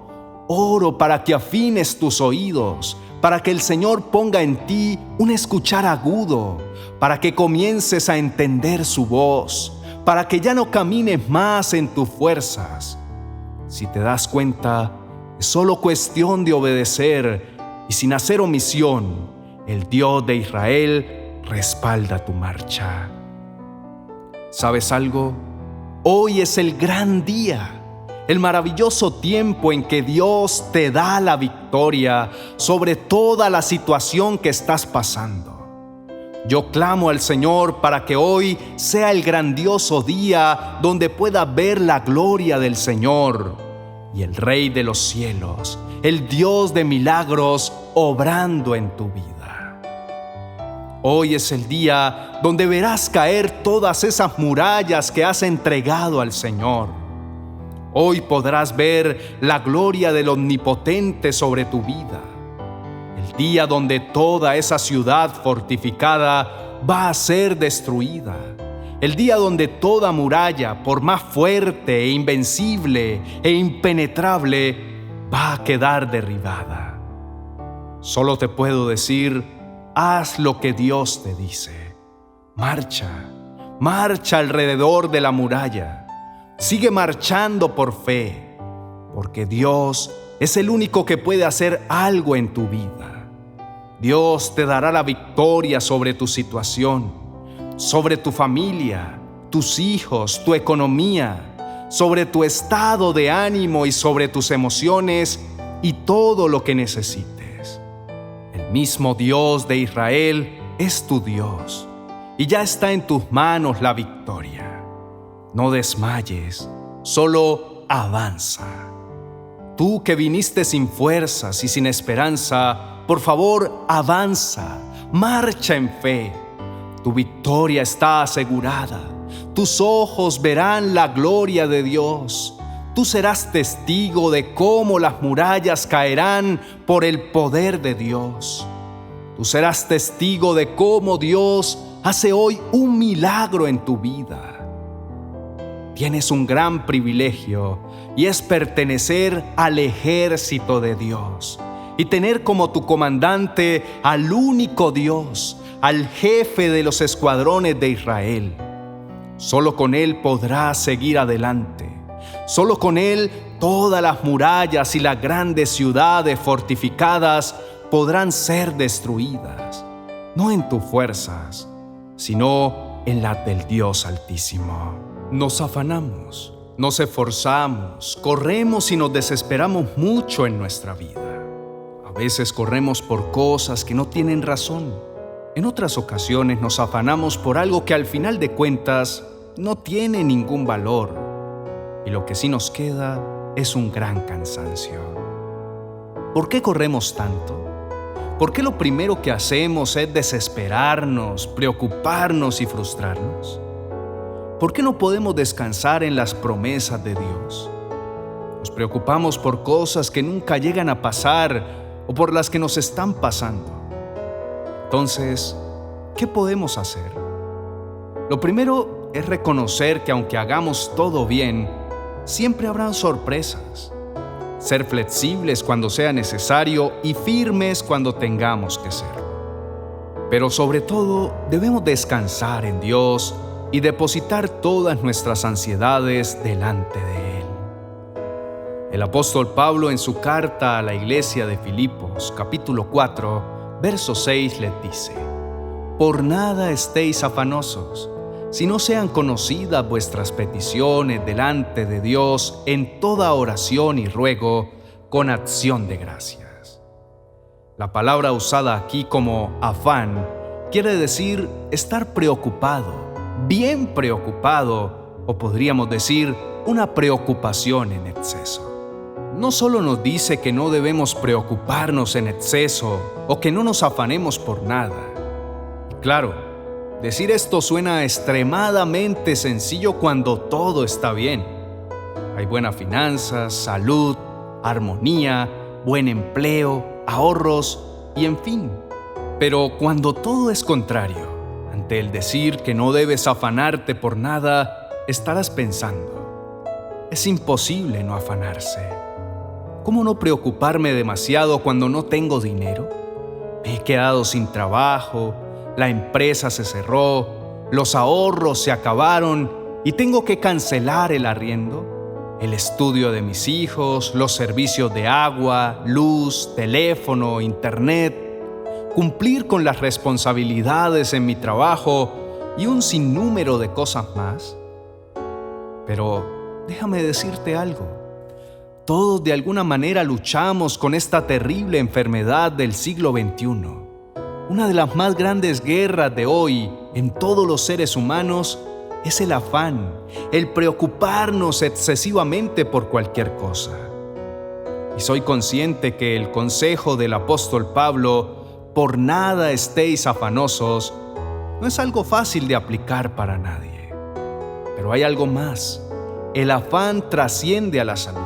Oro para que afines tus oídos, para que el Señor ponga en ti un escuchar agudo, para que comiences a entender su voz, para que ya no camines más en tus fuerzas. Si te das cuenta, es solo cuestión de obedecer y sin hacer omisión, el Dios de Israel respalda tu marcha. ¿Sabes algo? Hoy es el gran día, el maravilloso tiempo en que Dios te da la victoria sobre toda la situación que estás pasando. Yo clamo al Señor para que hoy sea el grandioso día donde puedas ver la gloria del Señor y el Rey de los cielos, el Dios de milagros, obrando en tu vida. Hoy es el día donde verás caer todas esas murallas que has entregado al Señor. Hoy podrás ver la gloria del Omnipotente sobre tu vida. El día donde toda esa ciudad fortificada va a ser destruida. El día donde toda muralla, por más fuerte e invencible e impenetrable, va a quedar derribada. Solo te puedo decir, haz lo que Dios te dice. Marcha, marcha alrededor de la muralla. Sigue marchando por fe, porque Dios es el único que puede hacer algo en tu vida. Dios te dará la victoria sobre tu situación, sobre tu familia, tus hijos, tu economía, sobre tu estado de ánimo y sobre tus emociones y todo lo que necesites. El mismo Dios de Israel es tu Dios y ya está en tus manos la victoria. No desmayes, solo avanza. Tú que viniste sin fuerzas y sin esperanza, por favor, avanza, marcha en fe. Tu victoria está asegurada. Tus ojos verán la gloria de Dios. Tú serás testigo de cómo las murallas caerán por el poder de Dios. Tú serás testigo de cómo Dios hace hoy un milagro en tu vida. Tienes un gran privilegio y es pertenecer al ejército de Dios y tener como tu comandante al único Dios, al jefe de los escuadrones de Israel. Solo con Él podrás seguir adelante. Solo con Él todas las murallas y las grandes ciudades fortificadas podrán ser destruidas, no en tus fuerzas, sino en las del Dios Altísimo. Nos afanamos, nos esforzamos, corremos y nos desesperamos mucho en nuestra vida. A veces corremos por cosas que no tienen razón. En otras ocasiones nos afanamos por algo que al final de cuentas no tiene ningún valor. Y lo que sí nos queda es un gran cansancio. ¿Por qué corremos tanto? ¿Por qué lo primero que hacemos es desesperarnos, preocuparnos y frustrarnos? ¿Por qué no podemos descansar en las promesas de Dios? Nos preocupamos por cosas que nunca llegan a pasar o por las que nos están pasando. Entonces, ¿qué podemos hacer? Lo primero es reconocer que aunque hagamos todo bien, siempre habrán sorpresas. Ser flexibles cuando sea necesario y firmes cuando tengamos que serlo. Pero sobre todo, debemos descansar en Dios y depositar todas nuestras ansiedades delante de Él. El apóstol Pablo en su carta a la iglesia de Filipos, capítulo 4, verso 6 les dice: «Por nada estéis afanosos, sino sean conocidas vuestras peticiones delante de Dios en toda oración y ruego con acción de gracias». La palabra usada aquí como afán quiere decir estar preocupado, bien preocupado, o podríamos decir una preocupación en exceso. No solo nos dice que no debemos preocuparnos en exceso o que no nos afanemos por nada. Y claro, decir esto suena extremadamente sencillo cuando todo está bien. Hay buenas finanzas, salud, armonía, buen empleo, ahorros y en fin. Pero cuando todo es contrario, ante el decir que no debes afanarte por nada, estarás pensando: es imposible no afanarse. ¿Cómo no preocuparme demasiado cuando no tengo dinero? Me he quedado sin trabajo, la empresa se cerró, los ahorros se acabaron y tengo que cancelar el arriendo, el estudio de mis hijos, los servicios de agua, luz, teléfono, internet, cumplir con las responsabilidades en mi trabajo y un sinnúmero de cosas más. Pero déjame decirte algo. Todos de alguna manera luchamos con esta terrible enfermedad del siglo XXI. Una de las más grandes guerras de hoy en todos los seres humanos es el afán, el preocuparnos excesivamente por cualquier cosa. Y soy consciente que el consejo del apóstol Pablo, por nada estéis afanosos, no es algo fácil de aplicar para nadie. Pero hay algo más. El afán trasciende a la salud,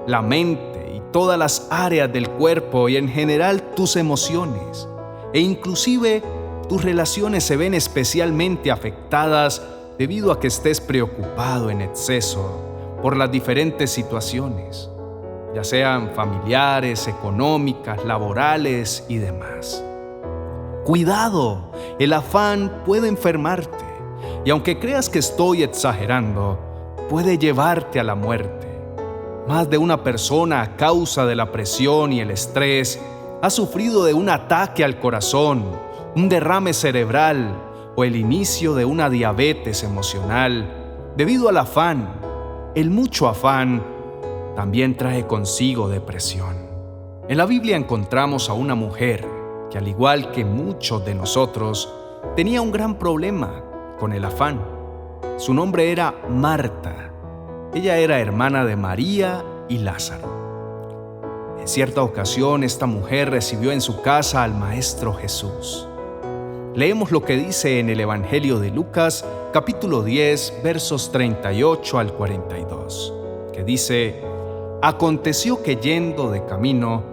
la mente y todas las áreas del cuerpo y en general tus emociones. E inclusive tus relaciones se ven especialmente afectadas debido a que estés preocupado en exceso por las diferentes situaciones, ya sean familiares, económicas, laborales y demás. Cuidado, el afán puede enfermarte y aunque creas que estoy exagerando, puede llevarte a la muerte. Más de una persona a causa de la presión y el estrés ha sufrido de un ataque al corazón, un derrame cerebral o el inicio de una diabetes emocional, debido al afán, el mucho afán también trae consigo depresión. En la Biblia encontramos a una mujer que, al igual que muchos de nosotros, tenía un gran problema con el afán. Su nombre era Marta. Ella era hermana de María y Lázaro. En cierta ocasión, esta mujer recibió en su casa al Maestro Jesús. Leemos lo que dice en el Evangelio de Lucas, capítulo 10, versos 38 al 42, que dice: Aconteció que yendo de camino,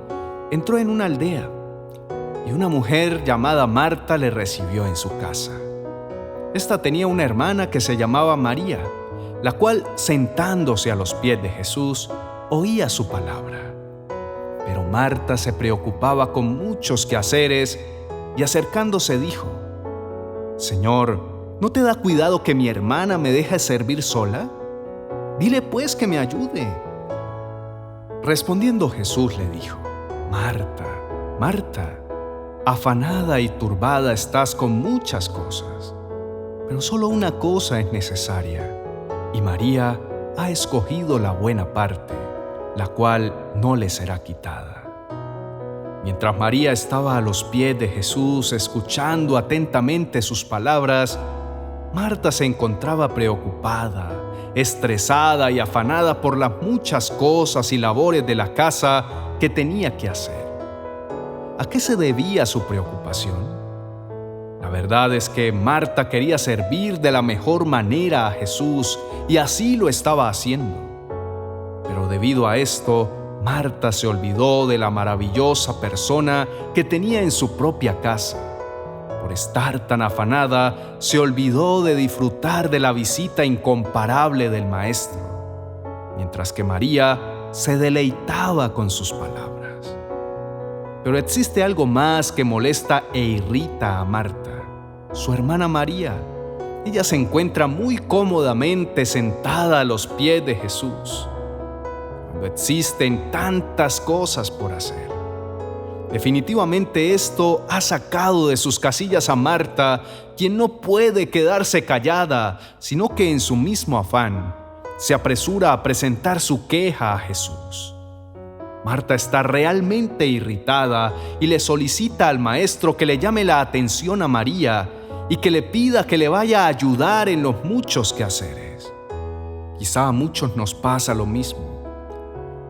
entró en una aldea, y una mujer llamada Marta le recibió en su casa. Esta tenía una hermana que se llamaba María, la cual, sentándose a los pies de Jesús, oía su palabra. Pero Marta se preocupaba con muchos quehaceres y acercándose dijo: Señor, ¿no te da cuidado que mi hermana me deje servir sola? Dile pues que me ayude. Respondiendo Jesús le dijo: Marta, Marta, afanada y turbada estás con muchas cosas, pero solo una cosa es necesaria, y María ha escogido la buena parte, la cual no le será quitada. Mientras María estaba a los pies de Jesús escuchando atentamente sus palabras, Marta se encontraba preocupada, estresada y afanada por las muchas cosas y labores de la casa que tenía que hacer. ¿A qué se debía su preocupación? La verdad es que Marta quería servir de la mejor manera a Jesús y así lo estaba haciendo. Pero debido a esto, Marta se olvidó de la maravillosa persona que tenía en su propia casa. Por estar tan afanada, se olvidó de disfrutar de la visita incomparable del Maestro, mientras que María se deleitaba con sus palabras. Pero existe algo más que molesta e irrita a Marta, su hermana María. Ella se encuentra muy cómodamente sentada a los pies de Jesús, cuando existen tantas cosas por hacer. Definitivamente esto ha sacado de sus casillas a Marta, quien no puede quedarse callada, sino que en su mismo afán se apresura a presentar su queja a Jesús. Marta está realmente irritada y le solicita al Maestro que le llame la atención a María y que le pida que le vaya a ayudar en los muchos quehaceres. Quizá a muchos nos pasa lo mismo.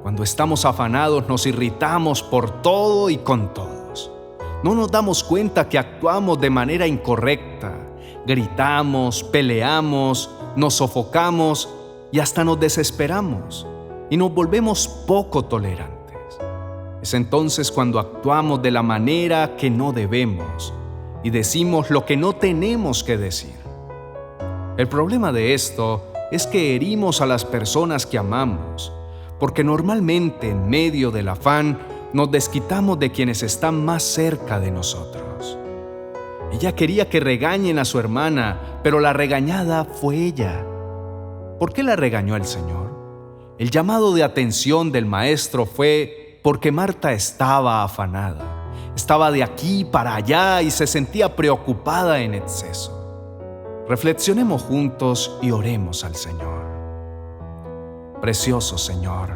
Cuando estamos afanados nos irritamos por todo y con todos. No nos damos cuenta que actuamos de manera incorrecta. Gritamos, peleamos, nos sofocamos y hasta nos desesperamos y nos volvemos poco tolerantes. Es entonces cuando actuamos de la manera que no debemos y decimos lo que no tenemos que decir. El problema de esto es que herimos a las personas que amamos, porque normalmente en medio del afán nos desquitamos de quienes están más cerca de nosotros. Ella quería que regañen a su hermana, pero la regañada fue ella. ¿Por qué la regañó el Señor? El llamado de atención del Maestro fue porque Marta estaba afanada, estaba de aquí para allá y se sentía preocupada en exceso. Reflexionemos juntos y oremos al Señor. Precioso Señor,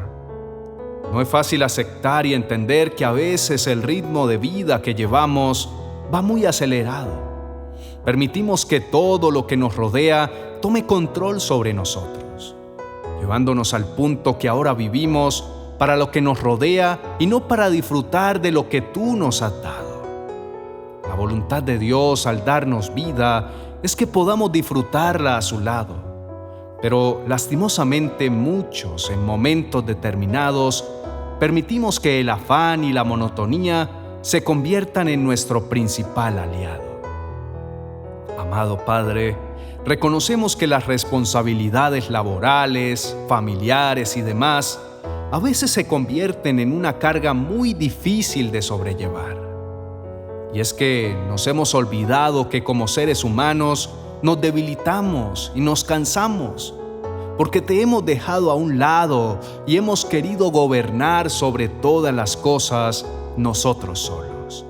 no es fácil aceptar y entender que a veces el ritmo de vida que llevamos va muy acelerado. Permitimos que todo lo que nos rodea tome control sobre nosotros, llevándonos al punto que ahora vivimos para lo que nos rodea y no para disfrutar de lo que tú nos has dado. La voluntad de Dios al darnos vida es que podamos disfrutarla a su lado. Pero lastimosamente muchos en momentos determinados permitimos que el afán y la monotonía se conviertan en nuestro principal aliado. Amado Padre, reconocemos que las responsabilidades laborales, familiares y demás a veces se convierten en una carga muy difícil de sobrellevar. Y es que nos hemos olvidado que como seres humanos nos debilitamos y nos cansamos, porque te hemos dejado a un lado y hemos querido gobernar sobre todas las cosas nosotros solos,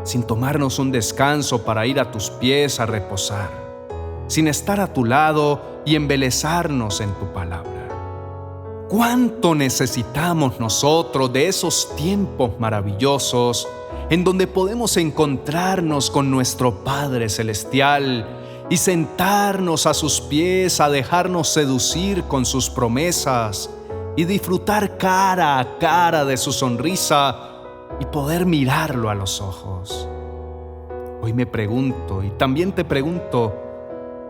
sin tomarnos un descanso para ir a tus pies a reposar, sin estar a tu lado y embelezarnos en tu palabra. ¿Cuánto necesitamos nosotros de esos tiempos maravillosos en donde podemos encontrarnos con nuestro Padre Celestial y sentarnos a sus pies a dejarnos seducir con sus promesas y disfrutar cara a cara de su sonrisa y poder mirarlo a los ojos? Hoy me pregunto y también te pregunto,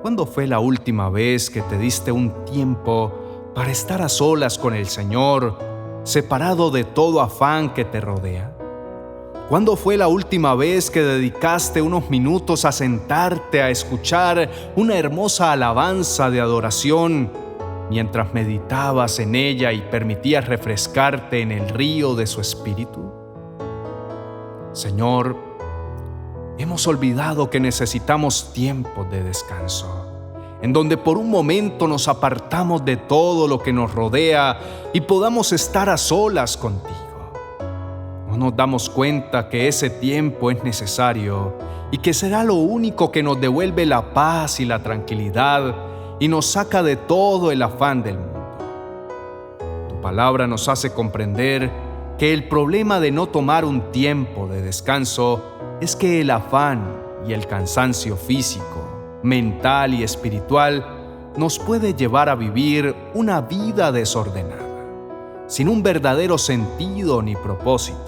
¿cuándo fue la última vez que te diste un tiempo para estar a solas con el Señor, separado de todo afán que te rodea? ¿Cuándo fue la última vez que dedicaste unos minutos a sentarte a escuchar una hermosa alabanza de adoración mientras meditabas en ella y permitías refrescarte en el río de su espíritu? Señor, hemos olvidado que necesitamos tiempos de descanso, en donde por un momento nos apartamos de todo lo que nos rodea y podamos estar a solas contigo. No nos damos cuenta que ese tiempo es necesario y que será lo único que nos devuelve la paz y la tranquilidad y nos saca de todo el afán del mundo. Tu palabra nos hace comprender que el problema de no tomar un tiempo de descanso es que el afán y el cansancio físico, mental y espiritual nos puede llevar a vivir una vida desordenada, sin un verdadero sentido ni propósito.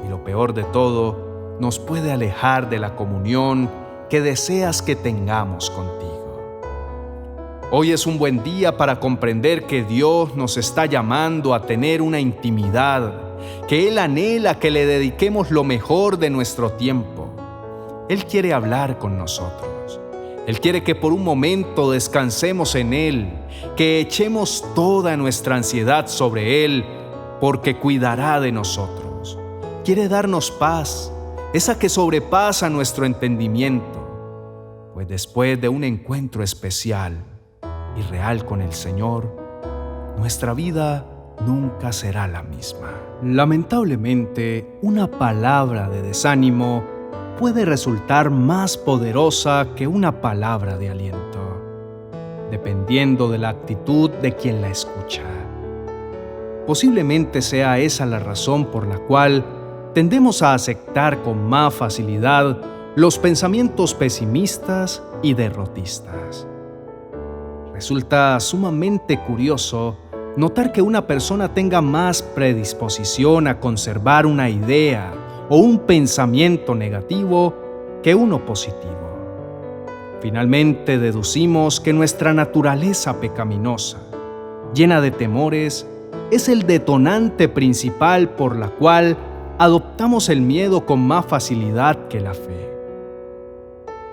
Y lo peor de todo, nos puede alejar de la comunión que deseas que tengamos contigo. Hoy es un buen día para comprender que Dios nos está llamando a tener una intimidad, que Él anhela que le dediquemos lo mejor de nuestro tiempo. Él quiere hablar con nosotros. Él quiere que por un momento descansemos en Él, que echemos toda nuestra ansiedad sobre Él, porque cuidará de nosotros. Quiere darnos paz, esa que sobrepasa nuestro entendimiento, pues después de un encuentro especial y real con el Señor, nuestra vida nunca será la misma. Lamentablemente, una palabra de desánimo puede resultar más poderosa que una palabra de aliento, dependiendo de la actitud de quien la escucha. Posiblemente sea esa la razón por la cual tendemos a aceptar con más facilidad los pensamientos pesimistas y derrotistas. Resulta sumamente curioso notar que una persona tenga más predisposición a conservar una idea o un pensamiento negativo que uno positivo. Finalmente deducimos que nuestra naturaleza pecaminosa, llena de temores, es el detonante principal por la cual adoptamos el miedo con más facilidad que la fe.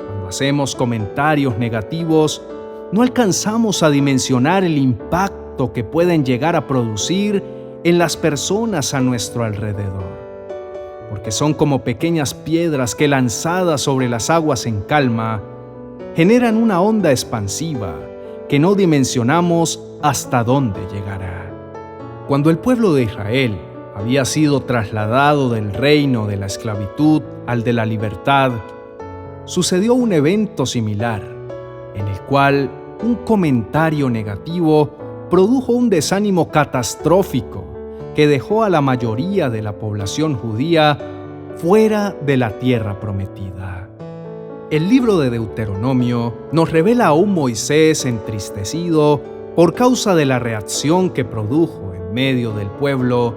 Cuando hacemos comentarios negativos, no alcanzamos a dimensionar el impacto que pueden llegar a producir en las personas a nuestro alrededor, porque son como pequeñas piedras que, lanzadas sobre las aguas en calma, generan una onda expansiva que no dimensionamos hasta dónde llegará. Cuando el pueblo de Israel había sido trasladado del reino de la esclavitud al de la libertad, sucedió un evento similar, en el cual un comentario negativo produjo un desánimo catastrófico que dejó a la mayoría de la población judía fuera de la tierra prometida. El libro de Deuteronomio nos revela a un Moisés entristecido por causa de la reacción que produjo en medio del pueblo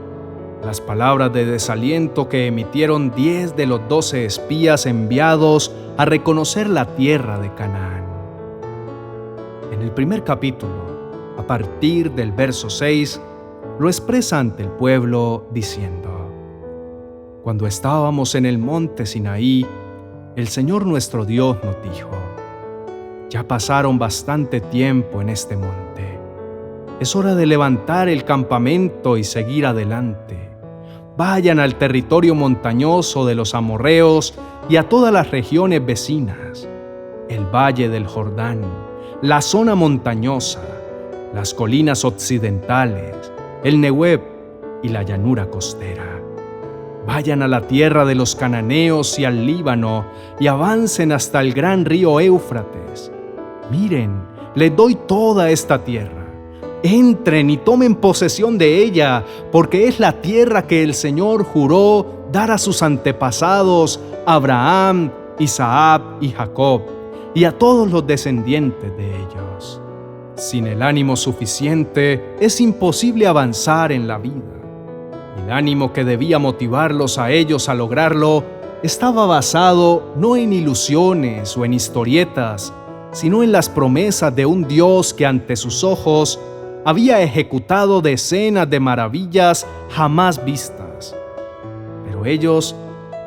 las palabras de desaliento que emitieron 10 de los 12 espías enviados a reconocer la tierra de Canaán. En el primer capítulo, a partir del verso 6, lo expresa ante el pueblo diciendo: Cuando estábamos en el monte Sinaí, el Señor nuestro Dios nos dijo: Ya pasaron bastante tiempo en este monte. Es hora de levantar el campamento y seguir adelante. Vayan al territorio montañoso de los amorreos y a todas las regiones vecinas, el valle del Jordán, la zona montañosa, las colinas occidentales, el Negueb y la llanura costera. Vayan a la tierra de los cananeos y al Líbano y avancen hasta el gran río Éufrates. Miren, les doy toda esta tierra. Entren y tomen posesión de ella, porque es la tierra que el Señor juró dar a sus antepasados, Abraham, Isaac y Jacob, y a todos los descendientes de ellos. Sin el ánimo suficiente es imposible avanzar en la vida. El ánimo que debía motivarlos a ellos a lograrlo estaba basado no en ilusiones o en historietas, sino en las promesas de un Dios que ante sus ojos había ejecutado decenas de maravillas jamás vistas. Pero ellos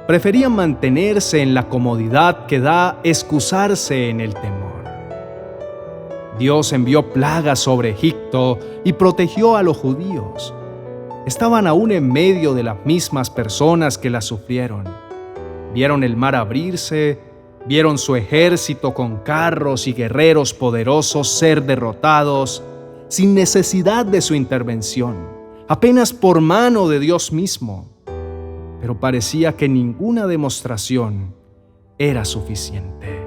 preferían mantenerse en la comodidad que da excusarse en el temor. Dios envió plagas sobre Egipto y protegió a los judíos. Estaban aún en medio de las mismas personas que las sufrieron. Vieron el mar abrirse, vieron su ejército con carros y guerreros poderosos ser derrotados, sin necesidad de su intervención, apenas por mano de Dios mismo. Pero parecía que ninguna demostración era suficiente.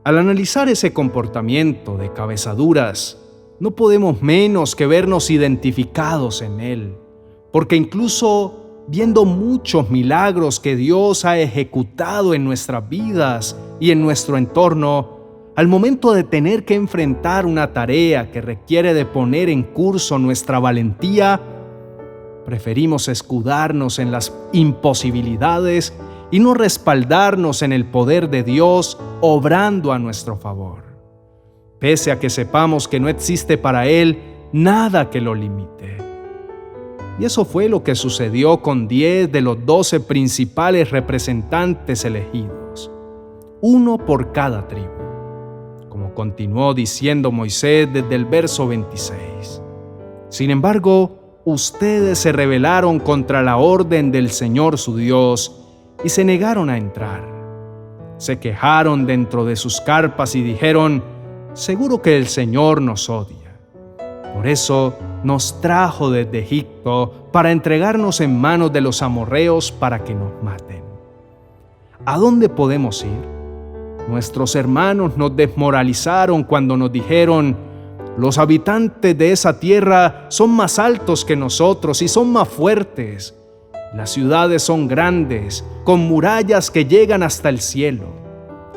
Al analizar ese comportamiento de cabezaduras, no podemos menos que vernos identificados en él, porque incluso viendo muchos milagros que Dios ha ejecutado en nuestras vidas y en nuestro entorno, al momento de tener que enfrentar una tarea que requiere de poner en curso nuestra valentía, preferimos escudarnos en las imposibilidades y no respaldarnos en el poder de Dios obrando a nuestro favor, pese a que sepamos que no existe para Él nada que lo limite. Y eso fue lo que sucedió con 10 de los 12 principales representantes elegidos, uno por cada tribu, como continuó diciendo Moisés desde el verso 26. Sin embargo, ustedes se rebelaron contra la orden del Señor su Dios y se negaron a entrar. Se quejaron dentro de sus carpas y dijeron: seguro que el Señor nos odia. Por eso nos trajo desde Egipto para entregarnos en manos de los amorreos para que nos maten. ¿A dónde podemos ir? Nuestros hermanos nos desmoralizaron cuando nos dijeron: los habitantes de esa tierra son más altos que nosotros y son más fuertes. Las ciudades son grandes, con murallas que llegan hasta el cielo.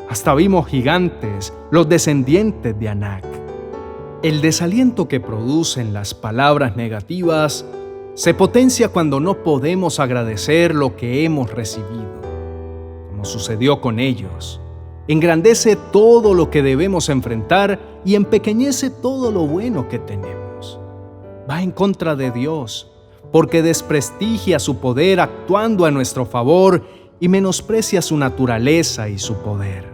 Hasta vimos gigantes, los descendientes de Anac. El desaliento que producen las palabras negativas se potencia cuando no podemos agradecer lo que hemos recibido, como sucedió con ellos. Engrandece todo lo que debemos enfrentar y empequeñece todo lo bueno que tenemos. Va en contra de Dios, porque desprestigia su poder actuando a nuestro favor y menosprecia su naturaleza y su poder.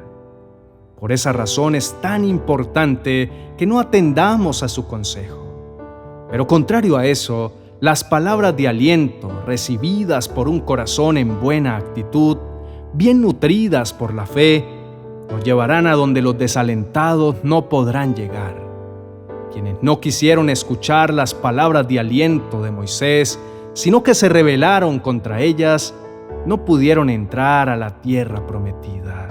Por esa razón es tan importante que no atendamos a su consejo. Pero contrario a eso, las palabras de aliento recibidas por un corazón en buena actitud, bien nutridas por la fe, nos llevarán a donde los desalentados no podrán llegar. Quienes no quisieron escuchar las palabras de aliento de Moisés, sino que se rebelaron contra ellas, no pudieron entrar a la tierra prometida.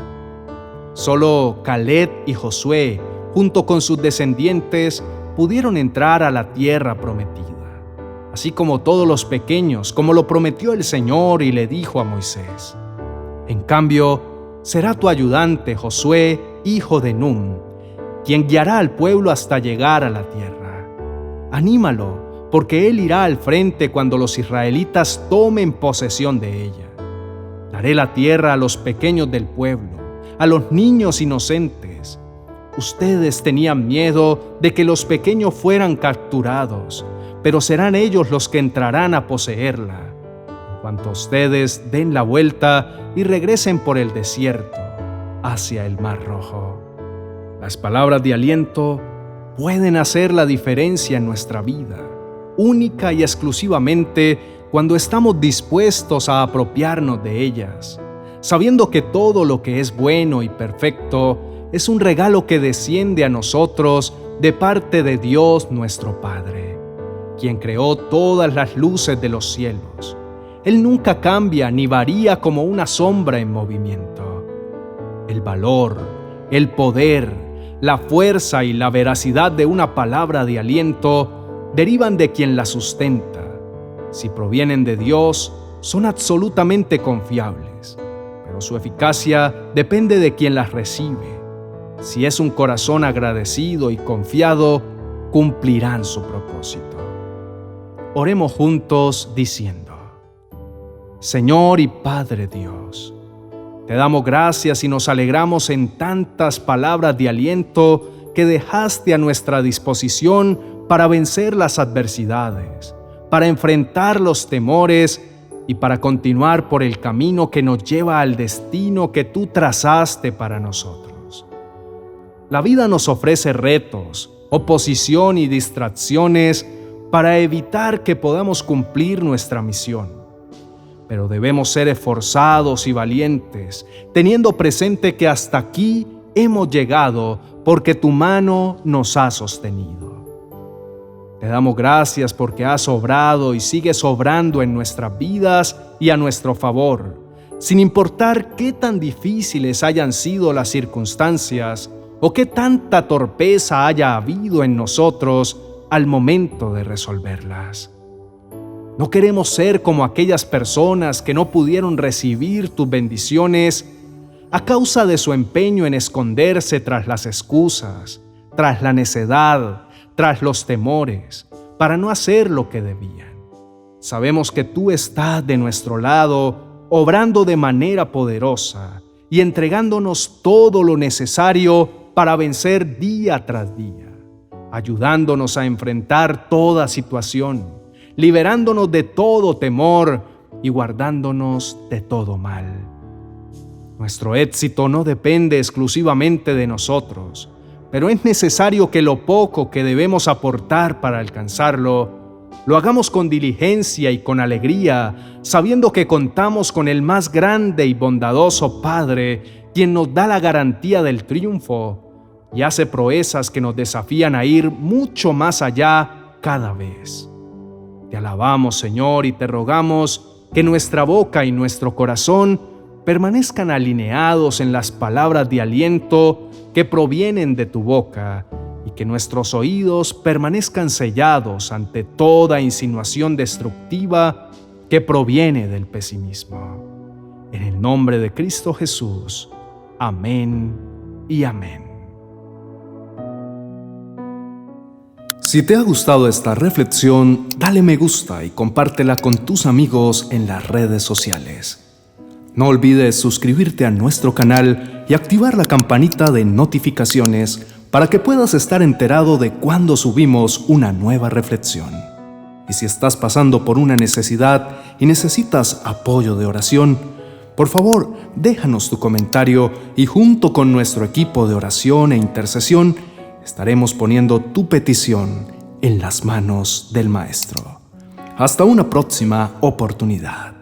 Solo Caleb y Josué, junto con sus descendientes, pudieron entrar a la tierra prometida, así como todos los pequeños, como lo prometió el Señor y le dijo a Moisés. En cambio, será tu ayudante Josué, hijo de Nun, quien guiará al pueblo hasta llegar a la tierra. Anímalo, porque él irá al frente cuando los israelitas tomen posesión de ella. Daré la tierra a los pequeños del pueblo, a los niños inocentes. Ustedes tenían miedo de que los pequeños fueran capturados, pero serán ellos los que entrarán a poseerla, en cuanto ustedes den la vuelta y regresen por el desierto hacia el Mar Rojo. Las palabras de aliento pueden hacer la diferencia en nuestra vida, única y exclusivamente cuando estamos dispuestos a apropiarnos de ellas, sabiendo que todo lo que es bueno y perfecto es un regalo que desciende a nosotros de parte de Dios nuestro Padre, quien creó todas las luces de los cielos. Él nunca cambia ni varía como una sombra en movimiento. El valor, el poder, la fuerza y la veracidad de una palabra de aliento derivan de quien la sustenta. Si provienen de Dios, son absolutamente confiables, pero su eficacia depende de quien las recibe. Si es un corazón agradecido y confiado, cumplirán su propósito. Oremos juntos diciendo: Señor y Padre Dios, te damos gracias y nos alegramos en tantas palabras de aliento que dejaste a nuestra disposición para vencer las adversidades, para enfrentar los temores y para continuar por el camino que nos lleva al destino que tú trazaste para nosotros. La vida nos ofrece retos, oposición y distracciones para evitar que podamos cumplir nuestra misión. Pero debemos ser esforzados y valientes, teniendo presente que hasta aquí hemos llegado porque tu mano nos ha sostenido. Te damos gracias porque has obrado y sigues obrando en nuestras vidas y a nuestro favor, sin importar qué tan difíciles hayan sido las circunstancias o qué tanta torpeza haya habido en nosotros al momento de resolverlas. No queremos ser como aquellas personas que no pudieron recibir tus bendiciones a causa de su empeño en esconderse tras las excusas, tras la necedad, tras los temores, para no hacer lo que debían. Sabemos que tú estás de nuestro lado, obrando de manera poderosa y entregándonos todo lo necesario para vencer día tras día, ayudándonos a enfrentar toda situación, liberándonos de todo temor y guardándonos de todo mal. Nuestro éxito no depende exclusivamente de nosotros, pero es necesario que lo poco que debemos aportar para alcanzarlo, lo hagamos con diligencia y con alegría, sabiendo que contamos con el más grande y bondadoso Padre, quien nos da la garantía del triunfo y hace proezas que nos desafían a ir mucho más allá cada vez. Te alabamos, Señor, y te rogamos que nuestra boca y nuestro corazón permanezcan alineados en las palabras de aliento que provienen de tu boca y que nuestros oídos permanezcan sellados ante toda insinuación destructiva que proviene del pesimismo. En el nombre de Cristo Jesús. Amén y amén. Si te ha gustado esta reflexión, dale me gusta y compártela con tus amigos en las redes sociales. No olvides suscribirte a nuestro canal y activar la campanita de notificaciones para que puedas estar enterado de cuando subimos una nueva reflexión. Y si estás pasando por una necesidad y necesitas apoyo de oración, por favor, déjanos tu comentario y junto con nuestro equipo de oración e intercesión, estaremos poniendo tu petición en las manos del Maestro. Hasta una próxima oportunidad.